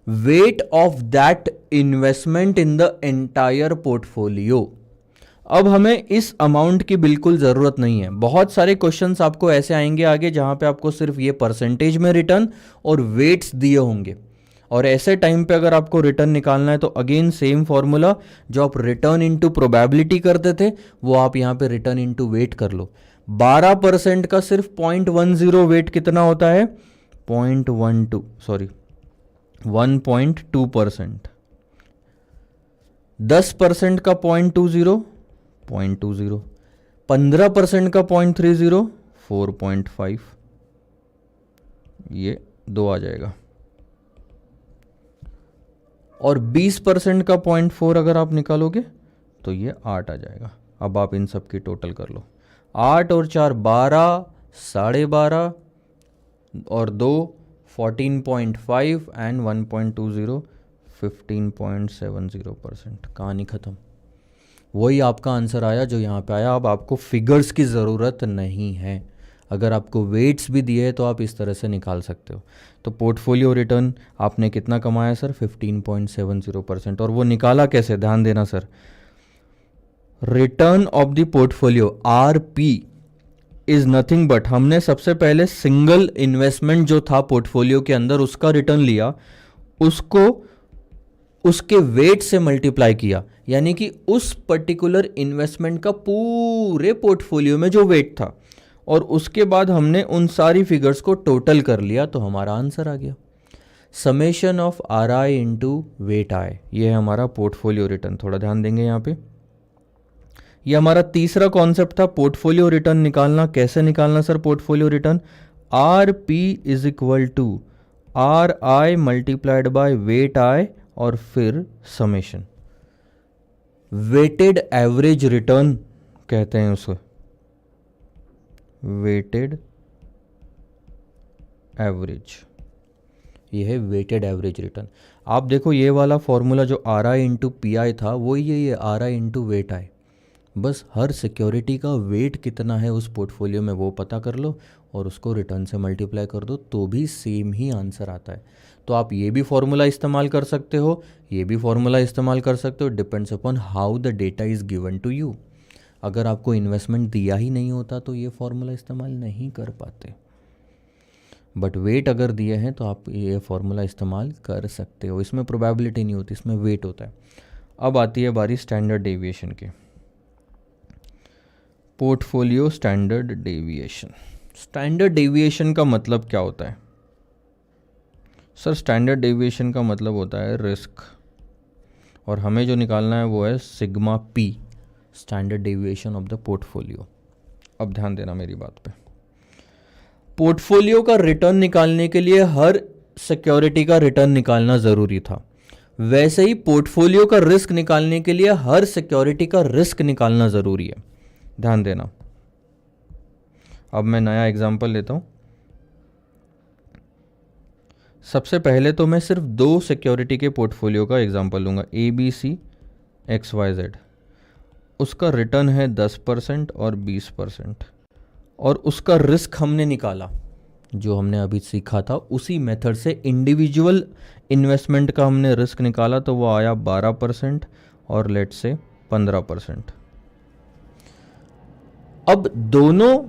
[SPEAKER 1] weight of that investment in the entire portfolio. अब हमें इस अमाउंट की बिल्कुल ज़रूरत नहीं है। बहुत सारे क्वेश्चंस आपको ऐसे आएंगे आगे जहां पे आपको सिर्फ ये परसेंटेज में रिटर्न और वेट्स दिए होंगे। और ऐसे टाइम पे अगर आपको रिटर्न निकालना है तो अगेन सेम फॉर्मूला, जो आप रिटर्न इनटू प्रोबेबिलिटी करते थे वो आप यहाँ पे रिटर्न इनटू वेट कर लो। 12% का सिर्फ 0.10 वेट कितना होता है, 1.2%। 10% का 0.20, 15% का 0.30, 4.5, ये 2 आ जाएगा। और 20% का 0.4 अगर आप निकालोगे तो ये 8 आ जाएगा। अब आप इन सब की टोटल कर लो, 8 और 4 12, 12.5 और 2 14.5 एंड 1.20 15.70%। कहानी ख़त्म। वही आपका आंसर आया जो यहाँ पे आया। अब आपको फिगर्स की ज़रूरत नहीं है, अगर आपको वेट्स भी दिए तो आप इस तरह से निकाल सकते हो। तो पोर्टफोलियो रिटर्न आपने कितना कमाया सर, 15.70%। और वो निकाला कैसे, ध्यान देना sir, return of the portfolio RP is nothing but, हमने सबसे पहले सिंगल इन्वेस्टमेंट जो था पोर्टफोलियो के अंदर उसका रिटर्न लिया, उसको उसके वेट से मल्टीप्लाई किया, यानी कि उस पर्टिकुलर इन्वेस्टमेंट का पूरे पोर्टफोलियो में जो वेट था, और उसके बाद हमने उन सारी फिगर्स को टोटल कर लिया तो हमारा आंसर आ गया। Summation of RI into weight I, ये है हमारा पोर्टफोलियो रिटर्न। थोड़ा ध्यान देंगे यहाँ पे, ये हमारा तीसरा कॉन्सेप्ट था, पोर्टफोलियो रिटर्न निकालना। कैसे निकालना sir portfolio return, RP is equal to RI multiplied by weight I और फिर समेशन। वेटेड एवरेज रिटर्न कहते हैं उसे, वेटेड एवरेज, ये है वेटेड एवरेज रिटर्न। आप देखो ये वाला फॉर्मूला जो RI इंटू PI था वही है ये RI इंटू वेट आई। बस हर सिक्योरिटी का वेट कितना है उस पोर्टफोलियो में वो पता कर लो और उसको रिटर्न से मल्टीप्लाई कर दो तो भी सेम ही आंसर आता है। तो आप ये भी फॉर्मूला इस्तेमाल कर सकते हो, ये भी फॉर्मूला इस्तेमाल कर सकते हो, depends upon how the data is given to you. अगर आपको इन्वेस्टमेंट दिया ही नहीं होता तो ये फॉर्मूला इस्तेमाल नहीं कर पाते, बट वेट अगर दिए हैं तो आप ये फॉर्मूला इस्तेमाल कर सकते हो। इसमें प्रोबेबिलिटी नहीं होती, इसमें वेट होता है। अब आती है बारी स्टैंडर्ड डेविएशन की। Portfolio standard deviation. Standard deviation का मतलब क्या होता है सर? स्टैंडर्ड डेविएशन का मतलब होता है रिस्क, और हमें जो निकालना है वो है sigma P, standard deviation of the portfolio. अब ध्यान देना मेरी बात पे, पोर्टफोलियो का रिटर्न निकालने के लिए हर सिक्योरिटी का रिटर्न निकालना ज़रूरी था, वैसे ही पोर्टफोलियो का रिस्क निकालने के लिए हर सिक्योरिटी का रिस्क निकालना ज़रूरी है। ध्यान देना। अब मैं नया एग्जांपल लेता हूं। सबसे पहले तो मैं सिर्फ 2 सिक्योरिटी के पोर्टफोलियो का एग्जांपल लूंगा, ABC XYZ। उसका रिटर्न है 10% और 20%, और उसका रिस्क हमने निकाला जो हमने अभी सीखा था उसी मेथड से। इंडिविजुअल इन्वेस्टमेंट का हमने रिस्क निकाला तो वो आया 12% और लेट से 15%। अब दोनों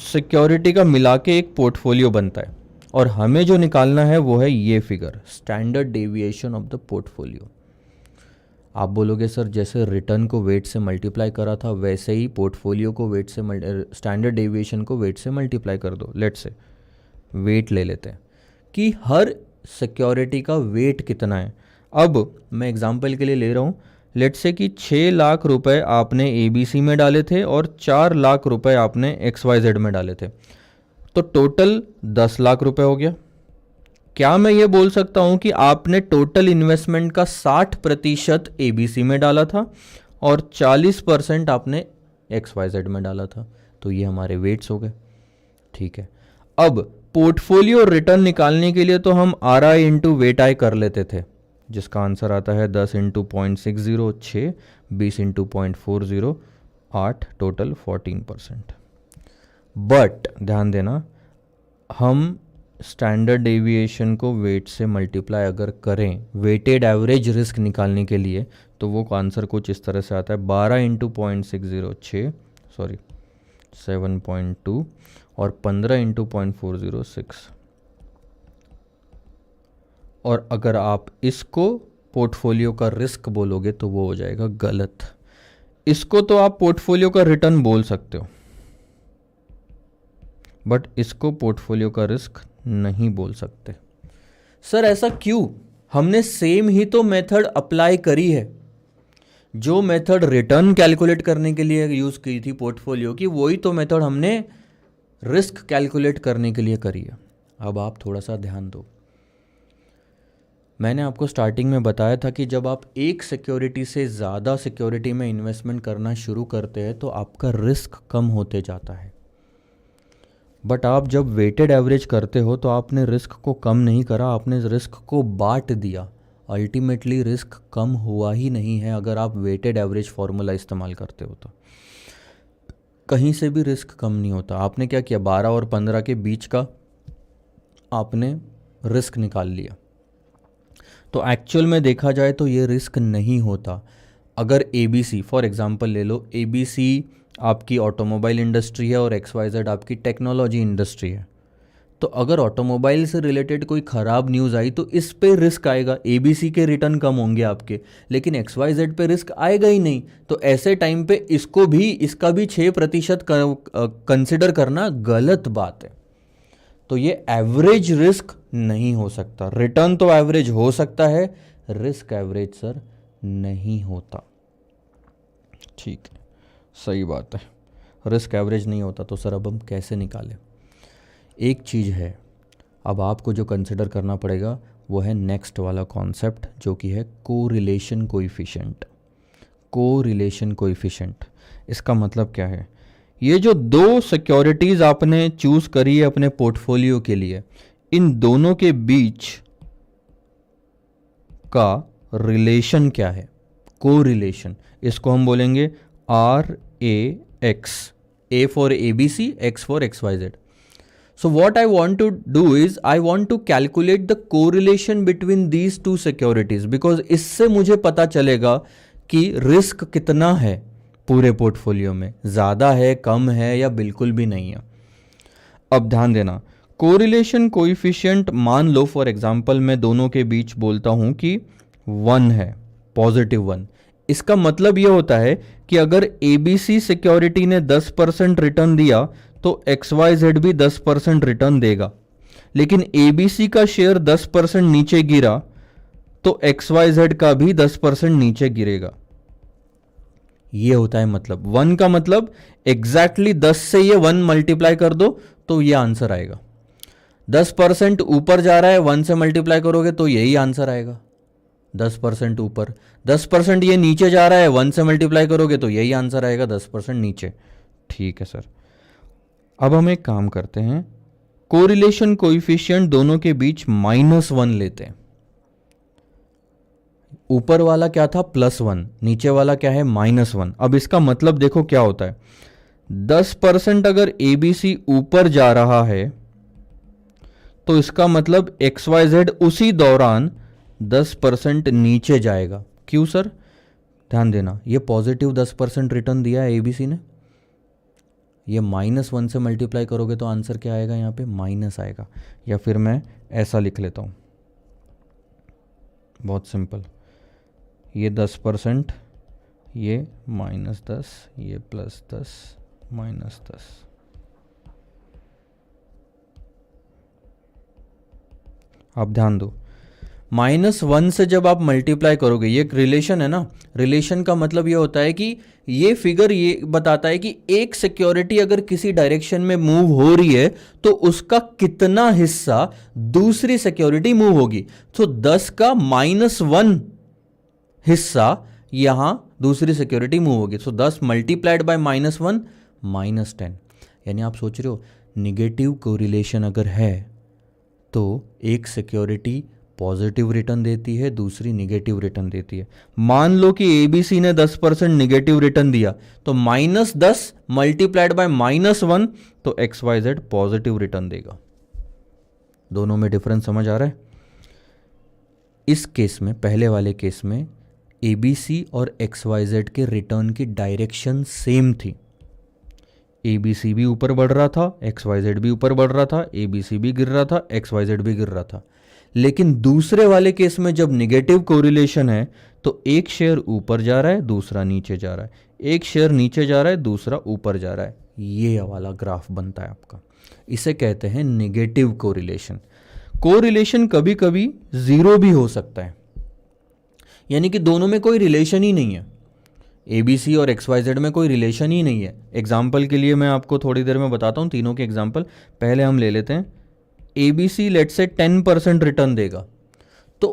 [SPEAKER 1] सिक्योरिटी का मिला के एक पोर्टफोलियो बनता है, और हमें जो निकालना है वो है ये figure, standard deviation of the portfolio. आप बोलोगे सर जैसे रिटर्न को वेट से मल्टीप्लाई करा था वैसे ही पोर्टफोलियो को वेट से स्टैंडर्ड डेविएशन को वेट से मल्टीप्लाई कर दो। लेट से वेट ले लेते हैं कि हर सिक्योरिटी का वेट कितना है। अब मैं एग्जांपल के लिए ले रहा हूँ, लेट से कि 6 लाख रुपए आपने ABC में डाले थे और 4 लाख रुपए आपने XYZ में डाले थे, तो टोटल 10 लाख रुपए हो गया। क्या मैं ये बोल सकता हूँ कि आपने टोटल इन्वेस्टमेंट का 60% ABC में डाला था और 40% आपने XYZ में डाला था? तो ये हमारे वेट्स हो गए। ठीक है, अब पोर्टफोलियो रिटर्न निकालने के लिए तो हम RI इंटू वेट आई कर लेते थे, जिसका आंसर आता है 10 इंटू 0.60 6, 20 इंटू 0.40 8, टोटल 14%। बट ध्यान देना, हम स्टैंडर्ड डेविएशन को वेट से मल्टीप्लाई अगर करें वेटेड एवरेज रिस्क निकालने के लिए तो वो आंसर कुछ इस तरह से आता है 12 इंटू 0.60 7.2 और 15 इंटू 0.40 6। और अगर आप इसको पोर्टफोलियो का रिस्क बोलोगे तो वो हो जाएगा गलत। इसको तो आप पोर्टफोलियो का रिटर्न बोल सकते हो, बट इसको पोर्टफोलियो का रिस्क नहीं बोल सकते। सर ऐसा क्यों? हमने सेम ही तो मेथड अप्लाई करी है। जो मेथड रिटर्न कैलकुलेट करने के लिए यूज़ की थी पोर्टफोलियो की, वही तो मेथड हमने रिस्क कैलकुलेट करने के लिए करी है। अब आप थोड़ा सा ध्यान दो। मैंने आपको स्टार्टिंग में बताया था कि जब आप एक सिक्योरिटी से ज़्यादा सिक्योरिटी में इन्वेस्टमेंट करना शुरू करते हैं तो आपका रिस्क कम होते जाता है। बट आप जब वेटेड एवरेज करते हो तो आपने रिस्क को कम नहीं करा, आपने रिस्क को बांट दिया। अल्टीमेटली रिस्क कम हुआ ही नहीं है अगर आप वेटेड एवरेज फार्मूला इस्तेमाल करते हो तो। कहीं से भी रिस्क कम नहीं होता। आपने क्या किया, 12 और 15 के बीच का आपने रिस्क निकाल लिया, तो एक्चुअल में देखा जाए तो ये रिस्क नहीं होता। अगर ABC फॉर एग्जांपल ले लो, ABC आपकी ऑटोमोबाइल इंडस्ट्री है और XYZ आपकी टेक्नोलॉजी इंडस्ट्री है, तो अगर ऑटोमोबाइल से रिलेटेड कोई ख़राब न्यूज़ आई तो इस पे रिस्क आएगा, ABC के रिटर्न कम होंगे आपके, लेकिन XYZ पे रिस्क आएगा ही नहीं। तो ऐसे टाइम पे इसको भी, इसका भी 6% कंसिडर करना गलत बात है। तो ये एवरेज रिस्क नहीं हो सकता। रिटर्न तो एवरेज हो सकता है, रिस्क एवरेज सर नहीं होता। ठीक है, सही बात है, रिस्क एवरेज नहीं होता। तो सर अब हम कैसे निकालें? एक चीज़ है अब आपको जो कंसिडर करना पड़ेगा वो है नेक्स्ट वाला कॉन्सेप्ट, जो कि है कोरिलेशन कोएफिशिएंट। कोरिलेशन कोएफिशिएंट इसका मतलब क्या है? ये जो दो सिक्योरिटीज़ आपने चूज़ करी है अपने पोर्टफोलियो के लिए, इन दोनों के बीच का रिलेशन क्या है? कोरिलेशन। इसको हम बोलेंगे RAX, A for ABC, X for XYZ. So what I want to do is I want to calculate the correlation between these two securities, because इससे मुझे पता चलेगा कि रिस्क कितना है पूरे पोर्टफोलियो में, ज़्यादा है, कम है, या बिल्कुल भी नहीं है। अब ध्यान देना, कोरिलेशन कोएफिशिएंट मान लो फॉर एग्जांपल मैं दोनों के बीच बोलता हूं कि 1 है, +1। इसका मतलब यह होता है कि अगर ABC सिक्योरिटी ने 10% रिटर्न दिया तो XYZ भी 10% रिटर्न देगा, लेकिन ABC का शेयर 10% नीचे गिरा तो XYZ का भी 10% नीचे गिरेगा। ये होता है मतलब। 1 का मतलब एग्जैक्टली 10 से ये 1 मल्टीप्लाई कर दो तो ये आंसर आएगा। 10% ऊपर जा रहा है, 1 से मल्टीप्लाई करोगे तो यही आंसर आएगा। 10% ऊपर, 10% ये नीचे जा रहा है, 1 से मल्टीप्लाई करोगे तो यही आंसर आएगा, 10% नीचे। ठीक है सर, अब हम एक काम करते हैं, कोरिलेशन कोएफिशिएंट दोनों के बीच -1 लेते हैं। ऊपर वाला क्या था, +1, नीचे वाला क्या है, -1। अब इसका मतलब देखो क्या होता है, 10% अगर ABC ऊपर जा रहा है तो इसका मतलब XYZ उसी दौरान 10% नीचे जाएगा। क्यों सर? ध्यान देना, ये पॉजिटिव 10% रिटर्न दिया है ABC ने, ये -1 से मल्टीप्लाई करोगे तो आंसर क्या आएगा, यहाँ पे माइनस आएगा। या फिर मैं ऐसा लिख लेता हूँ, बहुत सिंपल, ये 10%, ये -10, ये +10, -10। आप ध्यान दो, -1 से जब आप मल्टीप्लाई करोगे, ये एक रिलेशन है ना, रिलेशन का मतलब ये होता है कि ये फिगर ये बताता है कि एक सिक्योरिटी अगर किसी डायरेक्शन में मूव हो रही है तो उसका कितना हिस्सा दूसरी सिक्योरिटी मूव होगी। तो 10 का -1 हिस्सा यहां दूसरी सिक्योरिटी मूव होगी। सो 10 मल्टीप्लाइड बाय -1, -10। यानी आप सोच रहे हो निगेटिव कोरिलेशन अगर है तो एक सिक्योरिटी पॉजिटिव रिटर्न देती है, दूसरी निगेटिव रिटर्न देती है। मान लो कि ABC ने 10% निगेटिव रिटर्न दिया तो -10 मल्टीप्लाइड बाय -1 तो XYZ पॉजिटिव रिटर्न देगा। दोनों में डिफरेंस समझ आ रहा है? इस केस में, पहले वाले केस में ABC और XYZ के रिटर्न की डायरेक्शन सेम थी। ABC भी ऊपर बढ़ रहा था, XYZ भी ऊपर बढ़ रहा था, ABC भी गिर रहा था, XYZ भी गिर रहा था। लेकिन दूसरे वाले केस में जब निगेटिव कोरिलेशन है तो एक शेयर ऊपर जा रहा है, दूसरा नीचे जा रहा है, एक शेयर नीचे जा रहा है, दूसरा ऊपर जा रहा है, ये वाला ग्राफ बनता है आपका। इसे कहते हैं निगेटिव कोरिलेशन। कोरिलेशन कभी कभी जीरो भी हो सकता है, यानी कि दोनों में कोई रिलेशन ही नहीं है, ABC और XYZ में कोई रिलेशन ही नहीं है। एग्जाम्पल के लिए मैं आपको थोड़ी देर में बताता हूँ तीनों के एग्जाम्पल। पहले हम ले लेते हैं ABC, लेट से 10% रिटर्न देगा, तो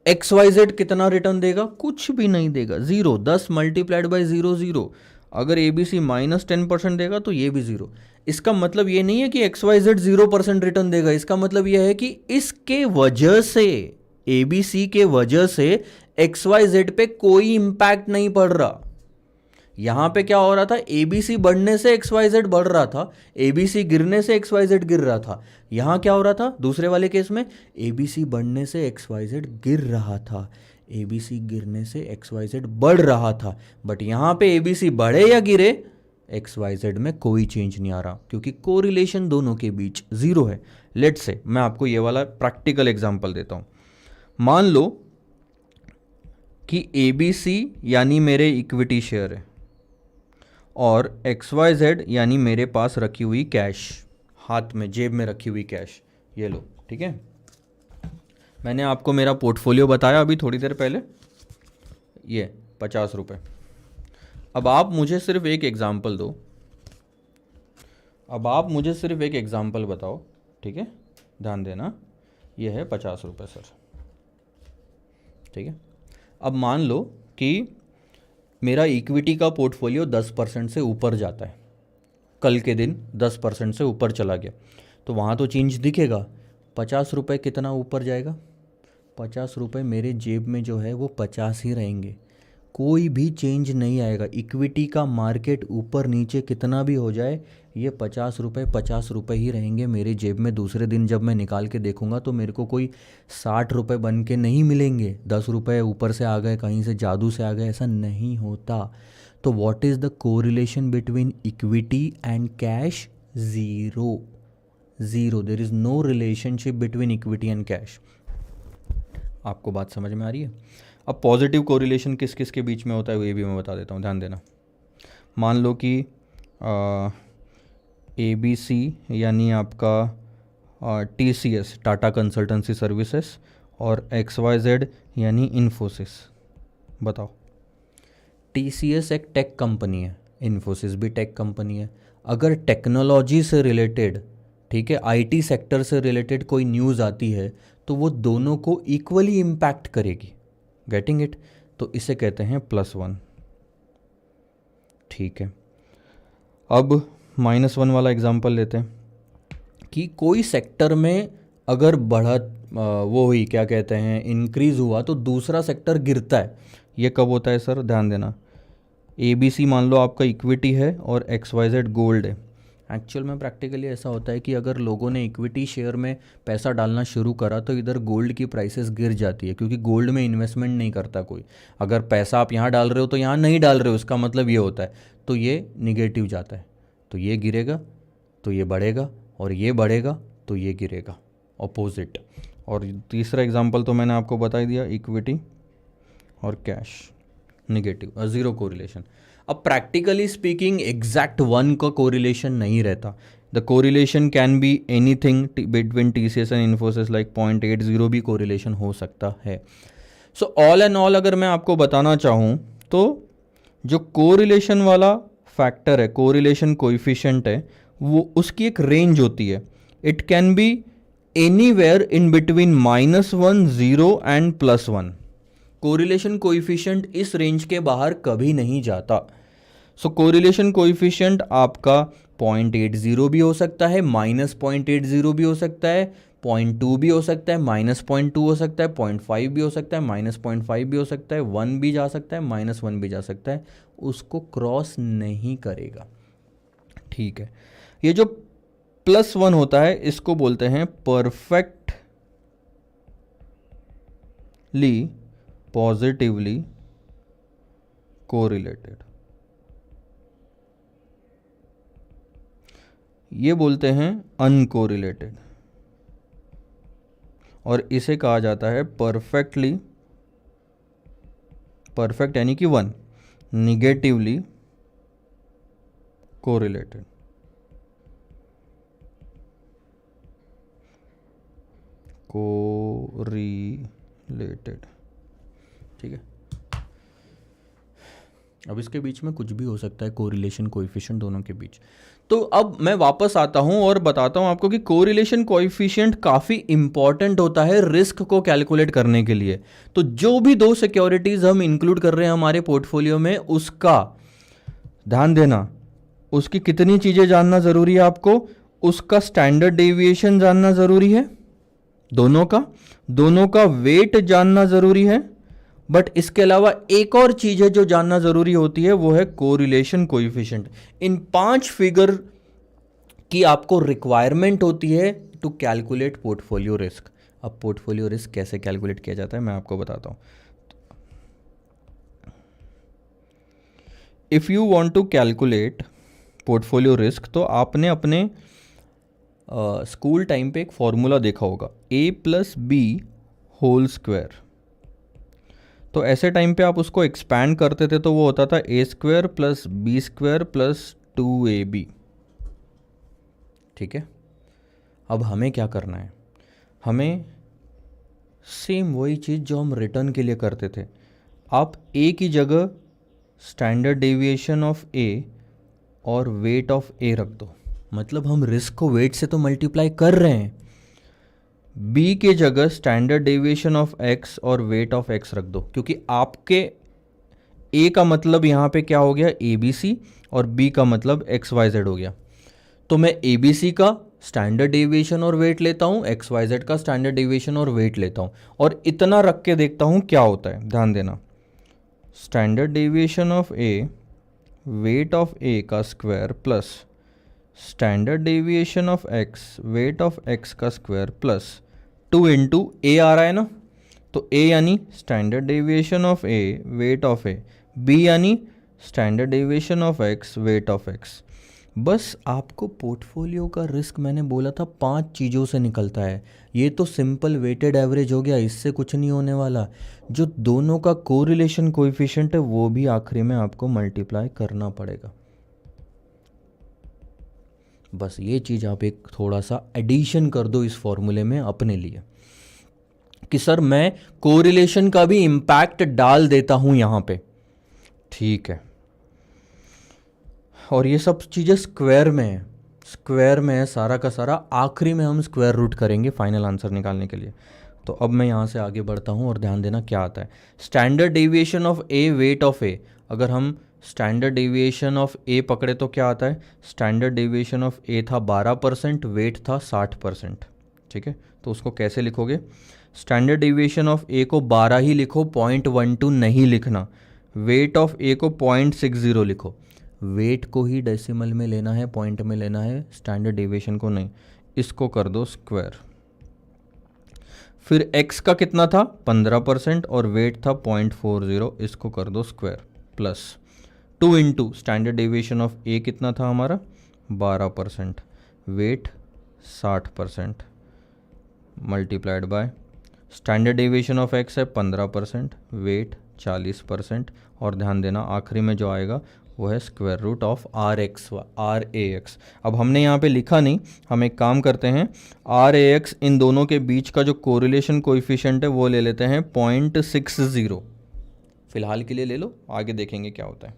[SPEAKER 1] XYZ कितना रिटर्न देगा? कुछ भी नहीं देगा, zero. 10 multiplied by zero, zero. अगर ABC -10% देगा तो ये भी जीरो। इसका मतलब ये नहीं है कि XYZ 0% रिटर्न देगा, इसका मतलब यह है कि इसके वजह से, ABC के वजह से XYZ पे कोई इंपैक्ट नहीं पड़ रहा। यहां पे क्या हो रहा था? ABC बढ़ने से XYZ बढ़ रहा था, ABC गिरने से XYZ गिर रहा था। यहां क्या हो रहा था दूसरे वाले केस में? ABC बढ़ने से XYZ गिर रहा था, ABC गिरने से XYZ बढ़ रहा था। बट यहां पे ABC बढ़े या गिरे, XYZ में कोई चेंज नहीं आ रहा, क्योंकि कोरिलेशन दोनों के बीच जीरो है। लेट से मैं आपको ये वाला प्रैक्टिकल एग्जांपल देता हूं। मान लो कि ABC यानी मेरे इक्विटी शेयर है, और XYZ यानी मेरे पास रखी हुई कैश, हाथ में जेब में रखी हुई कैश, ये लो, ठीक है। मैंने आपको मेरा पोर्टफोलियो बताया अभी थोड़ी देर पहले, ये 50 रुपये। अब आप मुझे सिर्फ एक एग्जाम्पल दो, अब आप मुझे सिर्फ एक एग्जाम्पल बताओ, ठीक है, ध्यान देना। ये है 50 रुपये सर, ठीक है। अब मान लो कि मेरा इक्विटी का पोर्टफोलियो 10% से ऊपर जाता है, कल के दिन 10% से ऊपर चला गया, तो वहाँ तो चेंज दिखेगा। 50 रुपये कितना ऊपर जाएगा? 50 रुपये मेरे जेब में जो है वो 50 ही रहेंगे, कोई भी चेंज नहीं आएगा। इक्विटी का मार्केट ऊपर नीचे कितना भी हो जाए, ये 50 रुपये ही रहेंगे मेरे जेब में। दूसरे दिन जब मैं निकाल के देखूंगा तो मेरे को कोई 60 रुपये बन के नहीं मिलेंगे, 10 रुपये ऊपर से आ गए, कहीं से जादू से आ गए, ऐसा नहीं होता। तो what is the correlation between equity and cash? Zero, zero. There is no relationship between equity and cash. आपको बात समझ में आ रही है? अब पॉजिटिव कोरिलेशन किस किस के बीच में होता है वो ये भी मैं बता देता हूँ, ध्यान देना। मान लो कि ABC यानी आपका TCS, टाटा कंसल्टेंसी सर्विसेज, और XYZ यानी इन्फोसिस। बताओ, TCS एक टेक कंपनी है, इन्फोसिस भी टेक कंपनी है। अगर टेक्नोलॉजी से रिलेटेड, ठीक है, IT सेक्टर से रिलेटेड कोई न्यूज़ आती है तो वो दोनों को इक्वली इम्पैक्ट करेगी। Getting it? तो इसे कहते हैं +1, ठीक है। अब -1 वाला एग्जांपल लेते हैं कि कोई सेक्टर में अगर बढ़त वो हुई, क्या कहते हैं, इंक्रीज हुआ, तो दूसरा सेक्टर गिरता है। ये कब होता है सर? ध्यान देना। ABC मान लो आपका इक्विटी है और XYZ गोल्ड है। एक्चुअल में प्रैक्टिकली ऐसा होता है कि अगर लोगों ने इक्विटी शेयर में पैसा डालना शुरू करा तो इधर गोल्ड की प्राइसेस गिर जाती है, क्योंकि गोल्ड में इन्वेस्टमेंट नहीं करता कोई। अगर पैसा आप यहाँ डाल रहे हो तो यहाँ नहीं डाल रहे हो, इसका मतलब ये होता है, तो ये निगेटिव जाता है। तो ये गिरेगा तो ये बढ़ेगा, और ये बढ़ेगा तो ये गिरेगा, अपोजिट। और तीसरा एग्जाम्पल तो मैंने आपको बता ही दिया, इक्विटी और कैश, निगेटिव, ज़ीरो कोरिलेशन। अब प्रैक्टिकली स्पीकिंग एग्जैक्ट 1 का कोरिलेशन नहीं रहता। The correlation can be anything between TCS and Infosys, like 0.80 भी कोरिलेशन हो सकता है। सो ऑल एंड ऑल अगर मैं आपको बताना चाहूँ तो जो कोरिलेशन वाला फैक्टर है, कोरिलेशन कोएफिशिएंट है, वो उसकी एक रेंज होती है। It can be anywhere in between -1, 0 and +1। Correlation coefficient इस रेंज के बाहर कभी नहीं जाता। सो कोरिलेशन कोएफिशिएंट आपका 0.80 भी हो सकता है, -0.80 भी हो सकता है, 0.2 भी हो सकता है, -0.2 हो सकता है, 0.5 भी हो सकता है, -0.5 भी हो सकता है, 1 भी जा सकता है, -1 भी जा सकता है, उसको क्रॉस नहीं करेगा, ठीक है। ये जो +1 होता है इसको बोलते हैं परफेक्टली पॉजिटिवली कोरिलेटेड। ये बोलते हैं अनकोरिलेटेड। और इसे कहा जाता है परफेक्ट यानी कि 1, निगेटिवली कोरिलेटेड। ठीक है। अब इसके बीच में कुछ भी हो सकता है, कोरिलेशन कोएफिशिएंट दोनों के बीच। तो अब मैं वापस आता हूं और बताता हूं आपको कि कोरिलेशन कोएफिशिएंट काफ़ी इंपॉर्टेंट होता है रिस्क को कैलकुलेट करने के लिए। तो जो भी दो सिक्योरिटीज हम इंक्लूड कर रहे हैं हमारे पोर्टफोलियो में, उसका ध्यान देना, उसकी कितनी चीज़ें जानना ज़रूरी है आपको। उसका स्टैंडर्ड डेविएशन जानना ज़रूरी है, दोनों का वेट जानना ज़रूरी है। बट इसके अलावा एक और चीज़ है जो जानना ज़रूरी होती है, वो है कोरिलेशन कोएफिशिएंट। इन 5 फिगर की आपको रिक्वायरमेंट होती है टू कैलकुलेट पोर्टफोलियो रिस्क। अब पोर्टफोलियो रिस्क कैसे कैलकुलेट किया जाता है मैं आपको बताता हूँ। If you want to calculate portfolio risk, तो आपने अपने स्कूल टाइम पे एक फॉर्मूला देखा होगा, a+b² तो ऐसे टाइम पे आप उसको एक्सपैंड करते थे तो वो होता था a² + b² + 2ab। ठीक है। अब हमें क्या करना है, हमें सेम वही चीज़ जो हम रिटर्न के लिए करते थे, आप a की जगह स्टैंडर्ड डेविएशन ऑफ a और वेट ऑफ a रख दो। मतलब हम रिस्क को वेट से तो मल्टीप्लाई कर रहे हैं। b के जगह स्टैंडर्ड डेविएशन ऑफ x और वेट ऑफ x रख दो, क्योंकि आपके a का मतलब यहाँ पे क्या हो गया, ABC, और b का मतलब XYZ हो गया। तो मैं ABC का स्टैंडर्ड डेविएशन और वेट लेता हूँ, XYZ का स्टैंडर्ड डेविएशन और वेट लेता हूँ, और इतना रख के देखता हूँ क्या होता है। ध्यान देना, standard deviation of a, weight of a का square plus standard deviation of x, weight of x का स्क्वायर प्लस 2 इंटू a आ रहा है ना, तो a यानी standard deviation of a, weight of a, b यानी standard deviation of x, weight of x। बस आपको पोर्टफोलियो का रिस्क मैंने बोला था 5 चीज़ों से निकलता है। ये तो सिंपल वेटेड एवरेज हो गया, इससे कुछ नहीं होने वाला। जो दोनों का कोरिलेशन कोएफिशिएंट है वो भी आखिरी में आपको मल्टीप्लाई करना पड़ेगा। बस ये चीज़ आप एक थोड़ा सा एडिशन कर दो इस फॉर्मूले में अपने लिए, कि सर मैं कोरिलेशन का भी इम्पैक्ट डाल देता हूं यहां पे। ठीक है। और ये सब चीज़ें स्क्वायर में है सारा का सारा। आखिरी में हम स्क्वायर रूट करेंगे फाइनल आंसर निकालने के लिए। तो अब मैं यहाँ से आगे बढ़ता हूँ और ध्यान देना क्या आता है। Standard deviation of A, weight of A. अगर हम स्टैंडर्ड डेविएशन ऑफ ए पकड़े तो क्या आता है, स्टैंडर्ड डेविएशन ऑफ ए था 12%, वेट था 60%। ठीक है। तो उसको कैसे लिखोगे, स्टैंडर्ड डेविएशन ऑफ ए को 12 ही लिखो, 0.12 नहीं लिखना। वेट ऑफ ए को 0.60 लिखो। वेट को ही डेसिमल में लेना है, पॉइंट में लेना है, स्टैंडर्ड डेविएशन को नहीं। इसको कर दो स्क्वायर। फिर x का कितना था 15% और वेट था 0.40, इसको कर दो square plus 2 into standard deviation of a कितना था हमारा 12%, weight 60% multiplied by standard deviation of x है 15%, वेट 40%, और ध्यान देना आखिरी में जो आएगा वो है स्क्वायर रूट ऑफ RAX। अब हमने यहाँ पे लिखा नहीं, हम एक काम करते हैं, RAX इन दोनों के बीच का जो कोरिलेशन कोएफिशिएंट है वो ले लेते हैं 0.60। फिलहाल के लिए ले लो, आगे देखेंगे क्या होता है।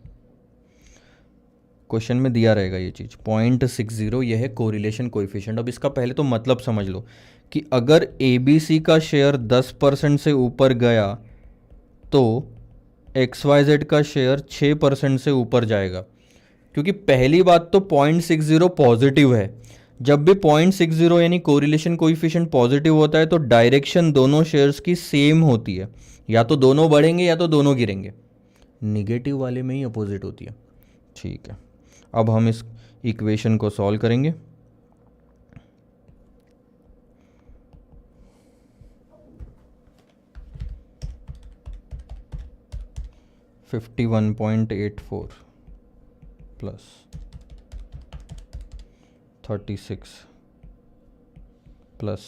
[SPEAKER 1] क्वेश्चन में दिया रहेगा ये चीज़ 0.60, यह है कोरिलेशन कोएफिशिएंट। अब इसका पहले तो मतलब समझ लो कि अगर ABC का शेयर 10% से ऊपर गया तो XYZ का शेयर 6% से ऊपर जाएगा। क्योंकि पहली बात तो 0.60 पॉजिटिव है। जब भी 0.60 यानी कोरिलेशन कोएफिशिएंट पॉजिटिव होता है तो डायरेक्शन दोनों शेयर्स की सेम होती है, या तो दोनों बढ़ेंगे या तो दोनों गिरेंगे। निगेटिव वाले में ही अपोजिट होती है। ठीक है। अब हम इस इक्वेशन को सॉल्व करेंगे। $51.84 प्लस 36 प्लस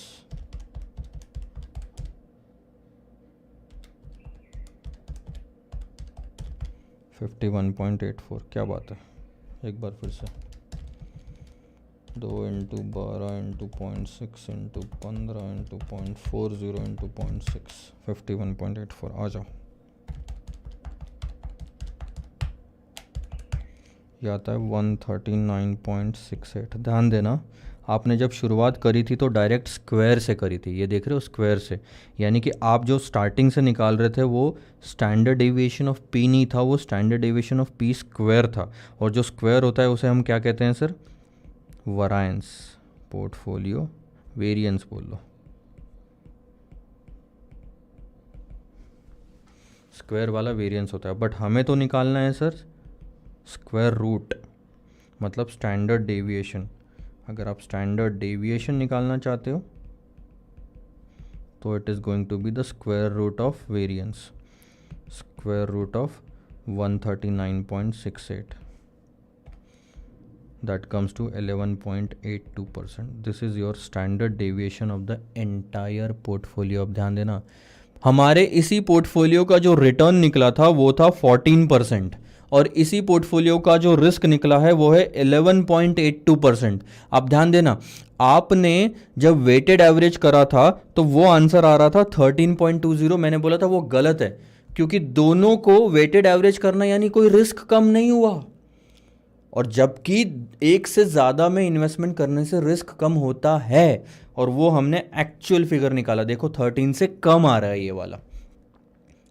[SPEAKER 1] 51.84, क्या बात है। एक बार फिर से 2 into 12 into 0.6 into 15 into 0.40 into 0.6, 51.84 आ जाओ। ये आता है 139.68। ध्यान देना, आपने जब शुरुआत करी थी तो डायरेक्ट स्क्वायर से करी थी, ये देख रहे हो स्क्वायर से, यानी कि आप जो स्टार्टिंग से निकाल रहे थे वो स्टैंडर्ड डेविएशन ऑफ पी नहीं था, वो standard deviation of P square था। और जो स्क्वायर होता है उसे हम क्या कहते हैं सर? वरायंस, पोर्टफोलियो वेरिएंस बोल लो। स्क्वायर वाला वेरिएंस होता है, बट हमें तो निकालना है सर स्क्वायर रूट, मतलब स्टैंडर्ड डेविएशन। अगर आप स्टैंडर्ड डेविएशन निकालना चाहते हो तो it is going to be the square root of variance, square root of 139.68, that comes to 11.82%. This is your standard deviation of the entire portfolio। अब ध्यान देना, हमारे इसी पोर्टफोलियो का जो रिटर्न निकला था वो था 14%, और इसी पोर्टफोलियो का जो रिस्क निकला है वो है 11.82%। अब ध्यान देना, आपने जब वेटेड एवरेज करा था तो वो आंसर आ रहा था 13.20। मैंने बोला था वो गलत है, क्योंकि दोनों को वेटेड एवरेज करना यानी कोई रिस्क कम नहीं हुआ, और जबकि एक से ज़्यादा में इन्वेस्टमेंट करने से रिस्क कम होता है, और वो हमने एक्चुअल फिगर निकाला, देखो 13 से कम आ रहा है ये वाला,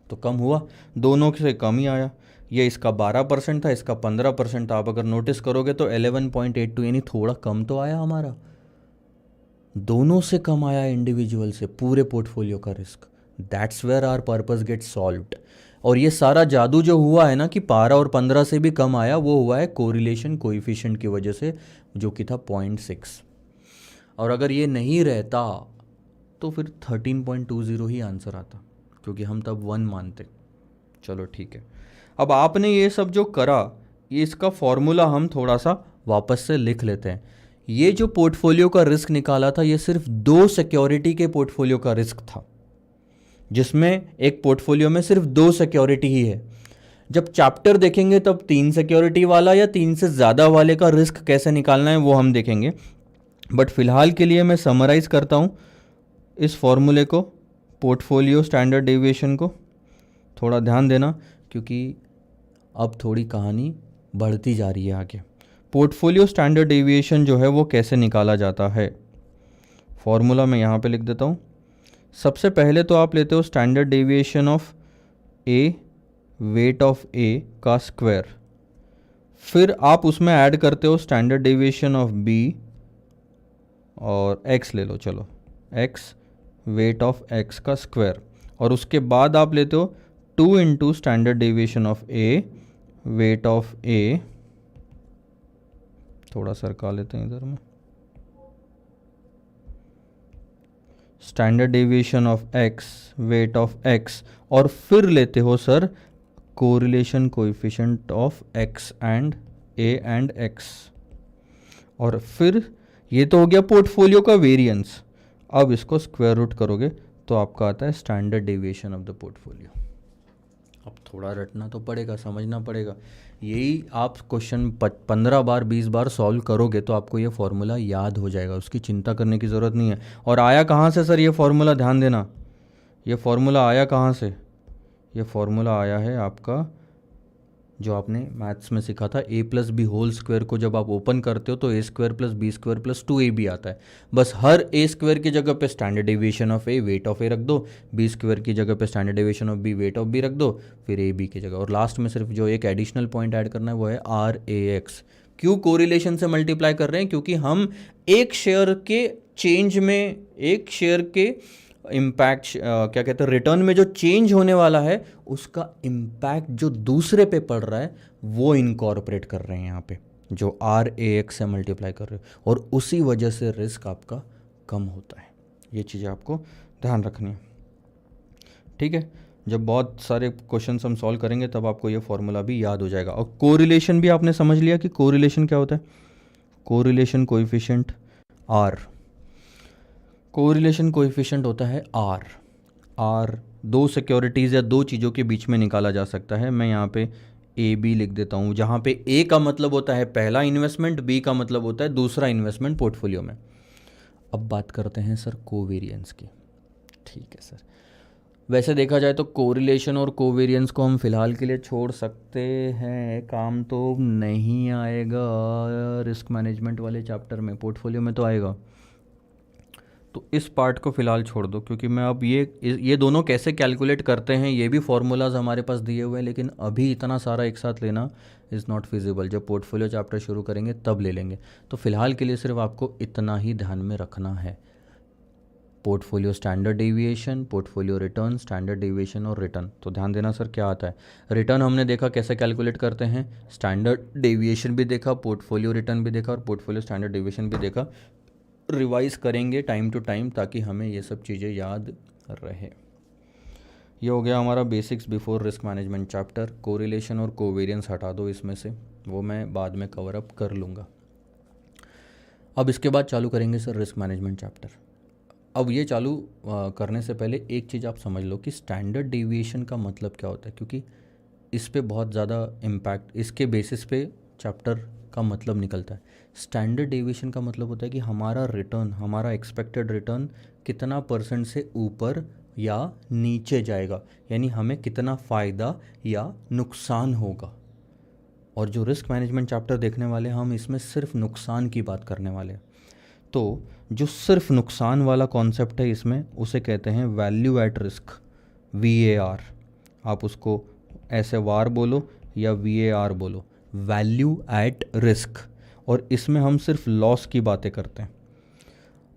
[SPEAKER 1] तो कम हुआ, दोनों से कम ही आया। ये इसका 12% था, इसका 15% था। आप अगर नोटिस करोगे तो 11.82 यानी थोड़ा कम तो आया हमारा, दोनों से कम आया इंडिविजुअल से, पूरे पोर्टफोलियो का risk. That's where our purpose get solved. और ये सारा जादू जो हुआ है ना कि 12 और 15 से भी कम आया, वो हुआ है कोरिलेशन कोएफिशिएंट की वजह से, जो कि था 0.6। और अगर ये नहीं रहता तो फिर 13.20 ही आंसर आता, क्योंकि हम तब 1 मानते। चलो ठीक है, अब आपने ये सब जो करा, ये इसका फॉर्मूला हम थोड़ा सा वापस से लिख लेते हैं। ये जो पोर्टफोलियो का रिस्क निकाला था, ये सिर्फ 2 सिक्योरिटी के पोर्टफोलियो का रिस्क था, जिसमें एक पोर्टफोलियो में सिर्फ 2 सिक्योरिटी ही है। जब चैप्टर देखेंगे तब 3 सिक्योरिटी वाला या 3 से ज़्यादा वाले का रिस्क कैसे निकालना है वो हम देखेंगे, बट फिलहाल के लिए मैं समराइज़ करता हूँ इस फॉर्मूले को, पोर्टफोलियो स्टैंडर्ड डेविएशन को। थोड़ा ध्यान देना, क्योंकि अब थोड़ी कहानी बढ़ती जा रही है आगे। पोर्टफोलियो स्टैंडर्ड डेविएशन जो है वो कैसे निकाला जाता है, फॉर्मूला मैं यहाँ पे लिख देता हूँ। सबसे पहले तो आप लेते हो standard deviation of A, weight of A का स्क्वायर, फिर आप उसमें ऐड करते हो स्टैंडर्ड डेविएशन ऑफ बी, और एक्स ले लो, चलो एक्स, वेट ऑफ एक्स का स्क्वायर, और उसके बाद आप लेते हो 2 into standard deviation of A, weight of A, थोड़ा सरका लेते हैं इधर में, standard deviation of X, weight of X, और फिर लेते हो sir correlation coefficient of x and A and x, और फिर ये तो हो गया पोर्टफोलियो का वेरिएंस। अब इसको स्क्वायर रूट करोगे तो आपका आता है standard deviation of the portfolio. अब थोड़ा रटना तो पड़ेगा, समझना पड़ेगा। यही आप क्वेश्चन 15 बार 20 बार सॉल्व करोगे तो आपको ये फॉर्मूला याद हो जाएगा, उसकी चिंता करने की ज़रूरत नहीं है। और आया कहाँ से सर ये फॉर्मूला? ध्यान देना, ये फॉर्मूला आया कहाँ से? ये फॉर्मूला आया है आपका, जो आपने मैथ्स में सीखा था, a plus B whole square को जब आप ओपन करते हो तो a square plus B square plus 2ab आता है। बस हर a स्क्वायर की जगह पे standard deviation of a, weight of a रख दो, b स्क्वायर की जगह पे standard deviation of b, weight of b रख दो, फिर a b की जगह, और लास्ट में सिर्फ जो एक एडिशनल पॉइंट ऐड करना है वो है RAX। क्यों कोरिलेशन से मल्टीप्लाई कर रहे हैं? क्योंकि हम एक शेयर के चेंज में, एक शेयर के इम्पैक्ट क्या कहते हैं, रिटर्न में जो चेंज होने वाला है उसका इम्पैक्ट जो दूसरे पे पड़ रहा है वो इनकॉर्पोरेट कर रहे हैं यहाँ पे, जो RAX से मल्टीप्लाई कर रहे हो, और उसी वजह से रिस्क आपका कम होता है। ये चीज़ें आपको ध्यान रखनी है, ठीक है। जब बहुत सारे क्वेश्चन हम सॉल्व करेंगे तब आपको ये फॉर्मूला भी याद हो जाएगा। और कोरिलेशन भी आपने समझ लिया कि कोरिलेशन क्या होता है, correlation coefficient R, correlation coefficient होता है R। दो सिक्योरिटीज़ या दो चीज़ों के बीच में निकाला जा सकता है। मैं यहाँ पे ए बी लिख देता हूँ, जहाँ पे ए का मतलब होता है पहला इन्वेस्टमेंट, बी का मतलब होता है दूसरा इन्वेस्टमेंट पोर्टफोलियो में। अब बात करते हैं सर कोवेरियंस की। ठीक है सर, वैसे देखा जाए तो कोरिलेशन और कोवेरियंस को हम फिलहाल के लिए छोड़ सकते हैं, काम तो नहीं आएगा रिस्क मैनेजमेंट वाले चैप्टर में, पोर्टफोलियो में तो आएगा। तो इस पार्ट को फ़िलहाल छोड़ दो, क्योंकि मैं अब ये दोनों कैसे कैलकुलेट करते हैं ये भी फार्मूलाज हमारे पास दिए हुए हैं, लेकिन अभी इतना सारा एक साथ लेना इज़ नॉट फिजिबल। जब पोर्टफोलियो चैप्टर शुरू करेंगे तब ले लेंगे। तो फ़िलहाल के लिए सिर्फ आपको इतना ही ध्यान में रखना है, portfolio standard deviation, portfolio return, standard deviation और रिटर्न। तो ध्यान देना सर क्या आता है। रिटर्न हमने देखा कैसे कैलकुलेट करते हैं, स्टैंडर्ड डेविएशन भी देखा, पोर्टफोलियो रिटर्न भी देखा और पोर्टफोलियो स्टैंडर्ड डेविएशन भी देखा। रिवाइज करेंगे टाइम टू टाइम ताकि हमें ये सब चीज़ें याद रहे। ये हो गया हमारा basics before risk management chapter. Correlation और कोवेरियंस हटा दो इसमें से, वो मैं बाद में कवर अप कर लूँगा। अब इसके बाद चालू करेंगे सर रिस्क मैनेजमेंट चैप्टर। अब ये चालू करने से पहले एक चीज़ आप समझ लो कि स्टैंडर्ड डेविएशन का मतलब क्या होता है, क्योंकि इस पे बहुत ज़्यादा इम्पैक्ट, इसके बेसिस पे चैप्टर का मतलब निकलता है। स्टैंडर्ड डेविएशन का मतलब होता है कि हमारा रिटर्न, हमारा एक्सपेक्टेड रिटर्न कितना % से ऊपर या नीचे जाएगा, यानी हमें कितना फ़ायदा या नुकसान होगा। और जो रिस्क मैनेजमेंट चैप्टर देखने वाले हैं हम इसमें सिर्फ नुकसान की बात करने वाले हैं। तो जो सिर्फ नुकसान वाला कॉन्सेप्ट है इसमें, उसे कहते हैं वैल्यू एट रिस्क, VAR। आप उसको ऐसे वार बोलो या VAR बोलो, वैल्यू एट रिस्क। और इसमें हम सिर्फ लॉस की बातें करते हैं।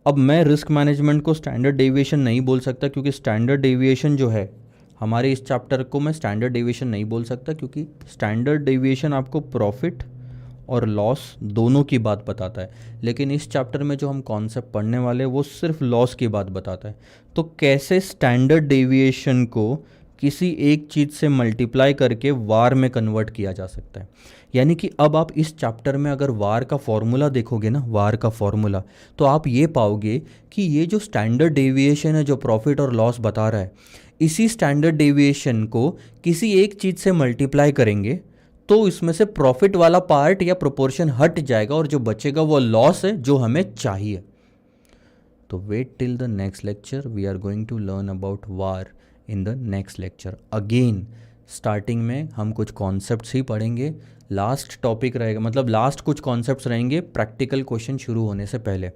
[SPEAKER 1] अब मैं रिस्क मैनेजमेंट को स्टैंडर्ड डेविएशन नहीं बोल सकता, क्योंकि स्टैंडर्ड डेविएशन जो है हमारे इस चैप्टर को मैं स्टैंडर्ड डेविएशन नहीं बोल सकता, क्योंकि स्टैंडर्ड डेविएशन आपको प्रॉफिट और लॉस दोनों की बात बताता है, लेकिन इस चैप्टर में जो हम कॉन्सेप्ट पढ़ने वाले हैं वो सिर्फ लॉस की बात बताता है। तो कैसे स्टैंडर्ड डेविएशन को किसी एक चीज़ से मल्टीप्लाई करके वार में कन्वर्ट किया जा सकता है। यानी कि अब आप इस चैप्टर में अगर वार का फॉर्मूला देखोगे ना, वार का फॉर्मूला, तो आप ये पाओगे कि ये जो स्टैंडर्ड डेविएशन है जो प्रॉफिट और लॉस बता रहा है, इसी स्टैंडर्ड डेविएशन को किसी एक चीज़ से मल्टीप्लाई करेंगे तो इसमें से प्रॉफिट वाला पार्ट या प्रोपोर्शन हट जाएगा और जो बचेगा वो लॉस है जो हमें चाहिए। तो wait till the next lecture, we are going to learn about VaR in the next lecture. Again starting में हम कुछ कॉन्सेप्ट्स ही पढ़ेंगे, लास्ट टॉपिक रहेगा, मतलब लास्ट कुछ कॉन्सेप्ट्स रहेंगे प्रैक्टिकल क्वेश्चन शुरू होने से पहले।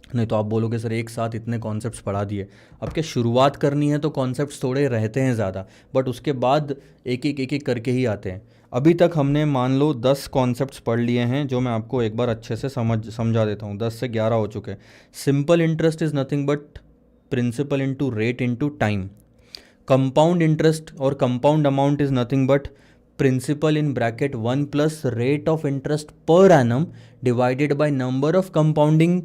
[SPEAKER 1] नहीं तो आप बोलोगे सर एक साथ इतने कॉन्सेप्ट्स पढ़ा दिए, अब क्या शुरुआत करनी है तो कॉन्सेप्ट्स थोड़े रहते हैं ज़्यादा, बट उसके बाद एक एक करके ही आते हैं। अभी तक हमने मान लो 10 कॉन्सेप्ट्स पढ़ लिए हैं, जो मैं आपको एक बार अच्छे से समझा देता हूँ। 10 से 11 हो चुके हैं। Simple interest is nothing but principal into rate into time. Compound interest और compound amount is nothing but principal in bracket 1 plus rate of interest per annum divided by number of compounding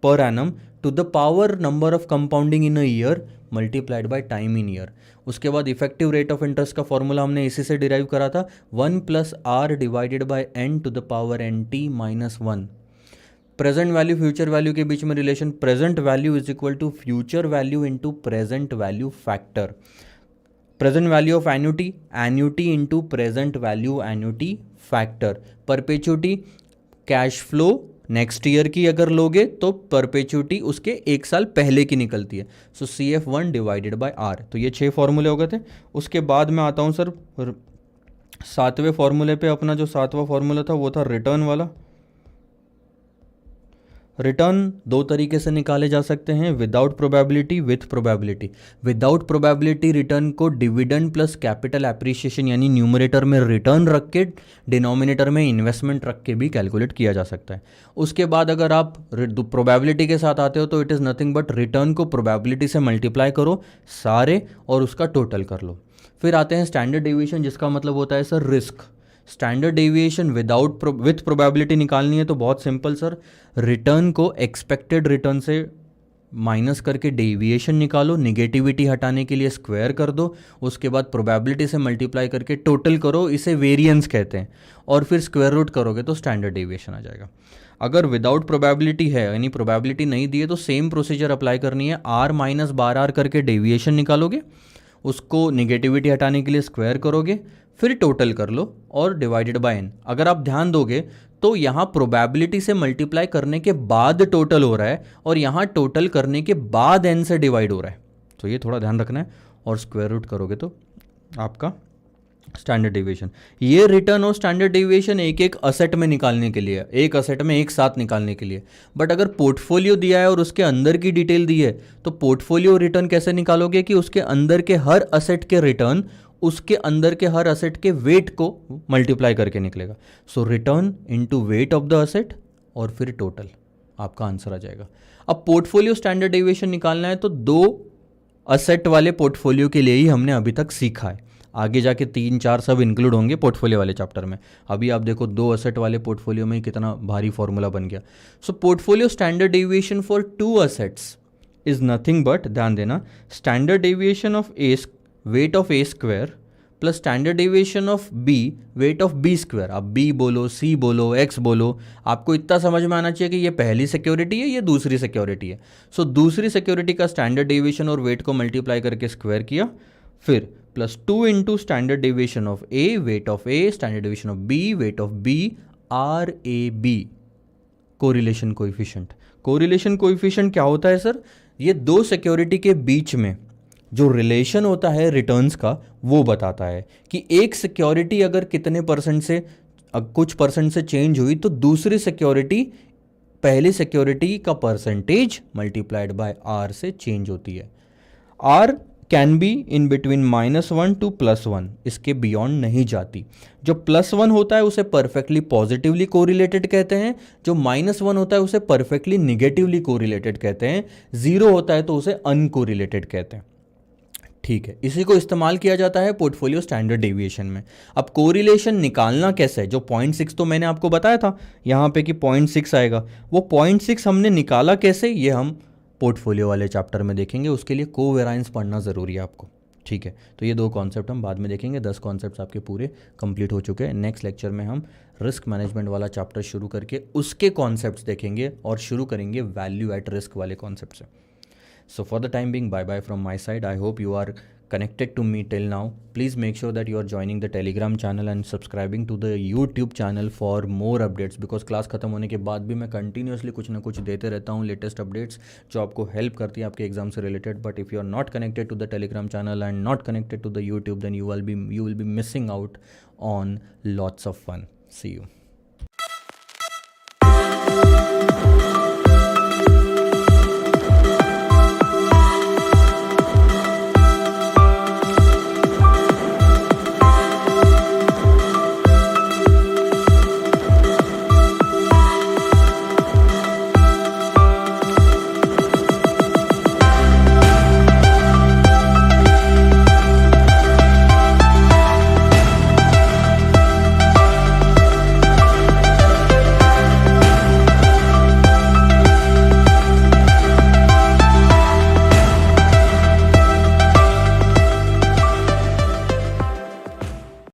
[SPEAKER 1] per annum to the power number of compounding in a year multiplied by time in year। उसके बाद effective rate of interest का formula हमने इसी से derive करा था, 1 plus R divided by n to the power nt minus 1। Present value future value के बीच में relation, present value is equal to future value into present value factor. Present value of annuity, annuity into present value annuity factor. Perpetuity, cash flow next year की अगर लोगे तो perpetuity उसके एक साल पहले की निकलती है। सो CF1 डिवाइडेड बाय आर। तो ये 6 फॉर्मूले हो गए थे। उसके बाद मैं आता हूँ सर 7वें फॉर्मूले पे। अपना जो 7वां फॉर्मूला था वो था रिटर्न वाला। रिटर्न 2 तरीके से निकाले जा सकते हैं, without probability, with probability. Without probability return को डिविडेंड प्लस कैपिटल एप्रिसिएशन यानी न्यूमरेटर में रिटर्न रख के डिनोमिनेटर में इन्वेस्टमेंट रख के भी कैलकुलेट किया जा सकता है। उसके बाद अगर आप प्रोबेबिलिटी के साथ आते हो तो it is nothing but return को प्रोबेबिलिटी से मल्टीप्लाई करो सारे और उसका टोटल कर लो। फिर आते हैं स्टैंडर्ड डेविएशन, जिसका मतलब होता है sir risk. Standard deviation with probability निकालनी है तो बहुत सिंपल सर, रिटर्न को एक्सपेक्टेड रिटर्न से माइनस करके डेविएशन निकालो, निगेटिविटी हटाने के लिए स्क्वायर कर दो, उसके बाद प्रोबेबिलिटी से मल्टीप्लाई करके टोटल करो, इसे वेरिएंस कहते हैं, और फिर स्क्वायर रूट करोगे तो स्टैंडर्ड डेविएशन आ जाएगा। अगर विदाउट प्रोबेबिलिटी है यानी प्रोबेबिलिटी नहीं दी है तो सेम प्रोसीजर अप्लाई करनी है, r माइनस 12r करके डेविएशन निकालोगे, उसको निगेटिविटी हटाने के लिए स्क्वायर करोगे, फिर टोटल कर लो और डिवाइडेड बाय n। अगर आप ध्यान दोगे तो यहाँ प्रोबेबिलिटी से मल्टीप्लाई करने के बाद टोटल हो रहा है और यहाँ टोटल करने के बाद n से डिवाइड हो रहा है, तो ये थोड़ा ध्यान रखना है। और स्क्वायर रूट करोगे तो आपका स्टैंडर्ड डेविएशन। ये रिटर्न और स्टैंडर्ड डेविएशन एक एक असेट में निकालने के लिए, एक असेट में एक साथ निकालने के लिए। बट अगर पोर्टफोलियो दिया है और उसके अंदर की डिटेल दी है तो पोर्टफोलियो रिटर्न कैसे निकालोगे कि उसके अंदर के हर असेट के रिटर्न उसके अंदर के हर असेट के वेट को मल्टीप्लाई करके निकलेगा। So return into weight of the asset और फिर टोटल, आपका आंसर आ जाएगा। अब पोर्टफोलियो स्टैंडर्ड डेविएशन निकालना है तो 2 असेट वाले पोर्टफोलियो के लिए ही हमने अभी तक सीखा है, आगे जाके 3-4 सब इंक्लूड होंगे पोर्टफोलियो वाले चैप्टर में। अभी आप देखो 2 असेट वाले पोर्टफोलियो में कितना भारी फॉर्मूला बन गया। So portfolio standard deviation for 2 assets is nothing but, ध्यान देना, standard deviation of A weight of A square plus standard deviation of B weight of B square. आप बी बोलो, सी बोलो, एक्स बोलो, आपको इतना समझ में आना चाहिए कि ये पहली सिक्योरिटी है, ये दूसरी सिक्योरिटी है। सो दूसरी सिक्योरिटी का स्टैंडर्ड डेविएशन और वेट को मल्टीप्लाई करके स्क्वायर किया, फिर plus 2 into standard deviation of A weight of A standard deviation of B weight of B R A B correlation coefficient. Correlation coefficient क्या होता है सर? ये 2 सिक्योरिटी के बीच में जो रिलेशन होता है रिटर्न्स का वो बताता है कि एक सिक्योरिटी अगर कितने परसेंट से कुछ परसेंट से चेंज हुई तो दूसरी सिक्योरिटी पहली सिक्योरिटी का परसेंटेज मल्टीप्लाइड बाय आर से चेंज होती है। R can be in between -1 to +1, इसके बियॉन्ड नहीं जाती। जो +1 होता है उसे परफेक्टली पॉजिटिवली कोरिलेटेड कहते हैं, जो -1 होता है उसे परफेक्टली निगेटिवली कोरिलेटेड कहते हैं, 0 होता है तो उसे अनकोरिलेटेड कहते हैं। ठीक है, इसी को इस्तेमाल किया जाता है पोर्टफोलियो स्टैंडर्ड डेविएशन में। अब कोरिलेशन निकालना कैसे है? जो 0.6 तो मैंने आपको बताया था यहाँ पे कि 0.6 आएगा, वो 0.6 हमने निकाला कैसे, ये हम पोर्टफोलियो वाले चैप्टर में देखेंगे। उसके लिए कोवेरिएंस पढ़ना ज़रूरी है आपको। ठीक है, तो ये 2 कॉन्सेप्ट हम बाद में देखेंगे। 10 कॉन्सेप्ट्स आपके पूरे कंप्लीट हो चुके हैं। नेक्स्ट लेक्चर में हम रिस्क मैनेजमेंट वाला चैप्टर शुरू करके उसके कॉन्सेप्ट्स देखेंगे और शुरू करेंगे वैल्यू एट रिस्क वाले कॉन्सेप्ट से। So for the time being, bye bye from my side. I hope you are connected to me till now. Please make sure that you are joining the Telegram channel and subscribing to the YouTube channel for more updates, because class खत्म होने के बाद भी मैं continuously कुछ ना कुछ देते रहता हूँ लेटेस्ट अपडेट्स जो आपको हेल्प करती है आपके एग्जाम से related. But if you are not connected to the Telegram channel and not connected to the YouTube, then you will be missing out on lots of fun. See you.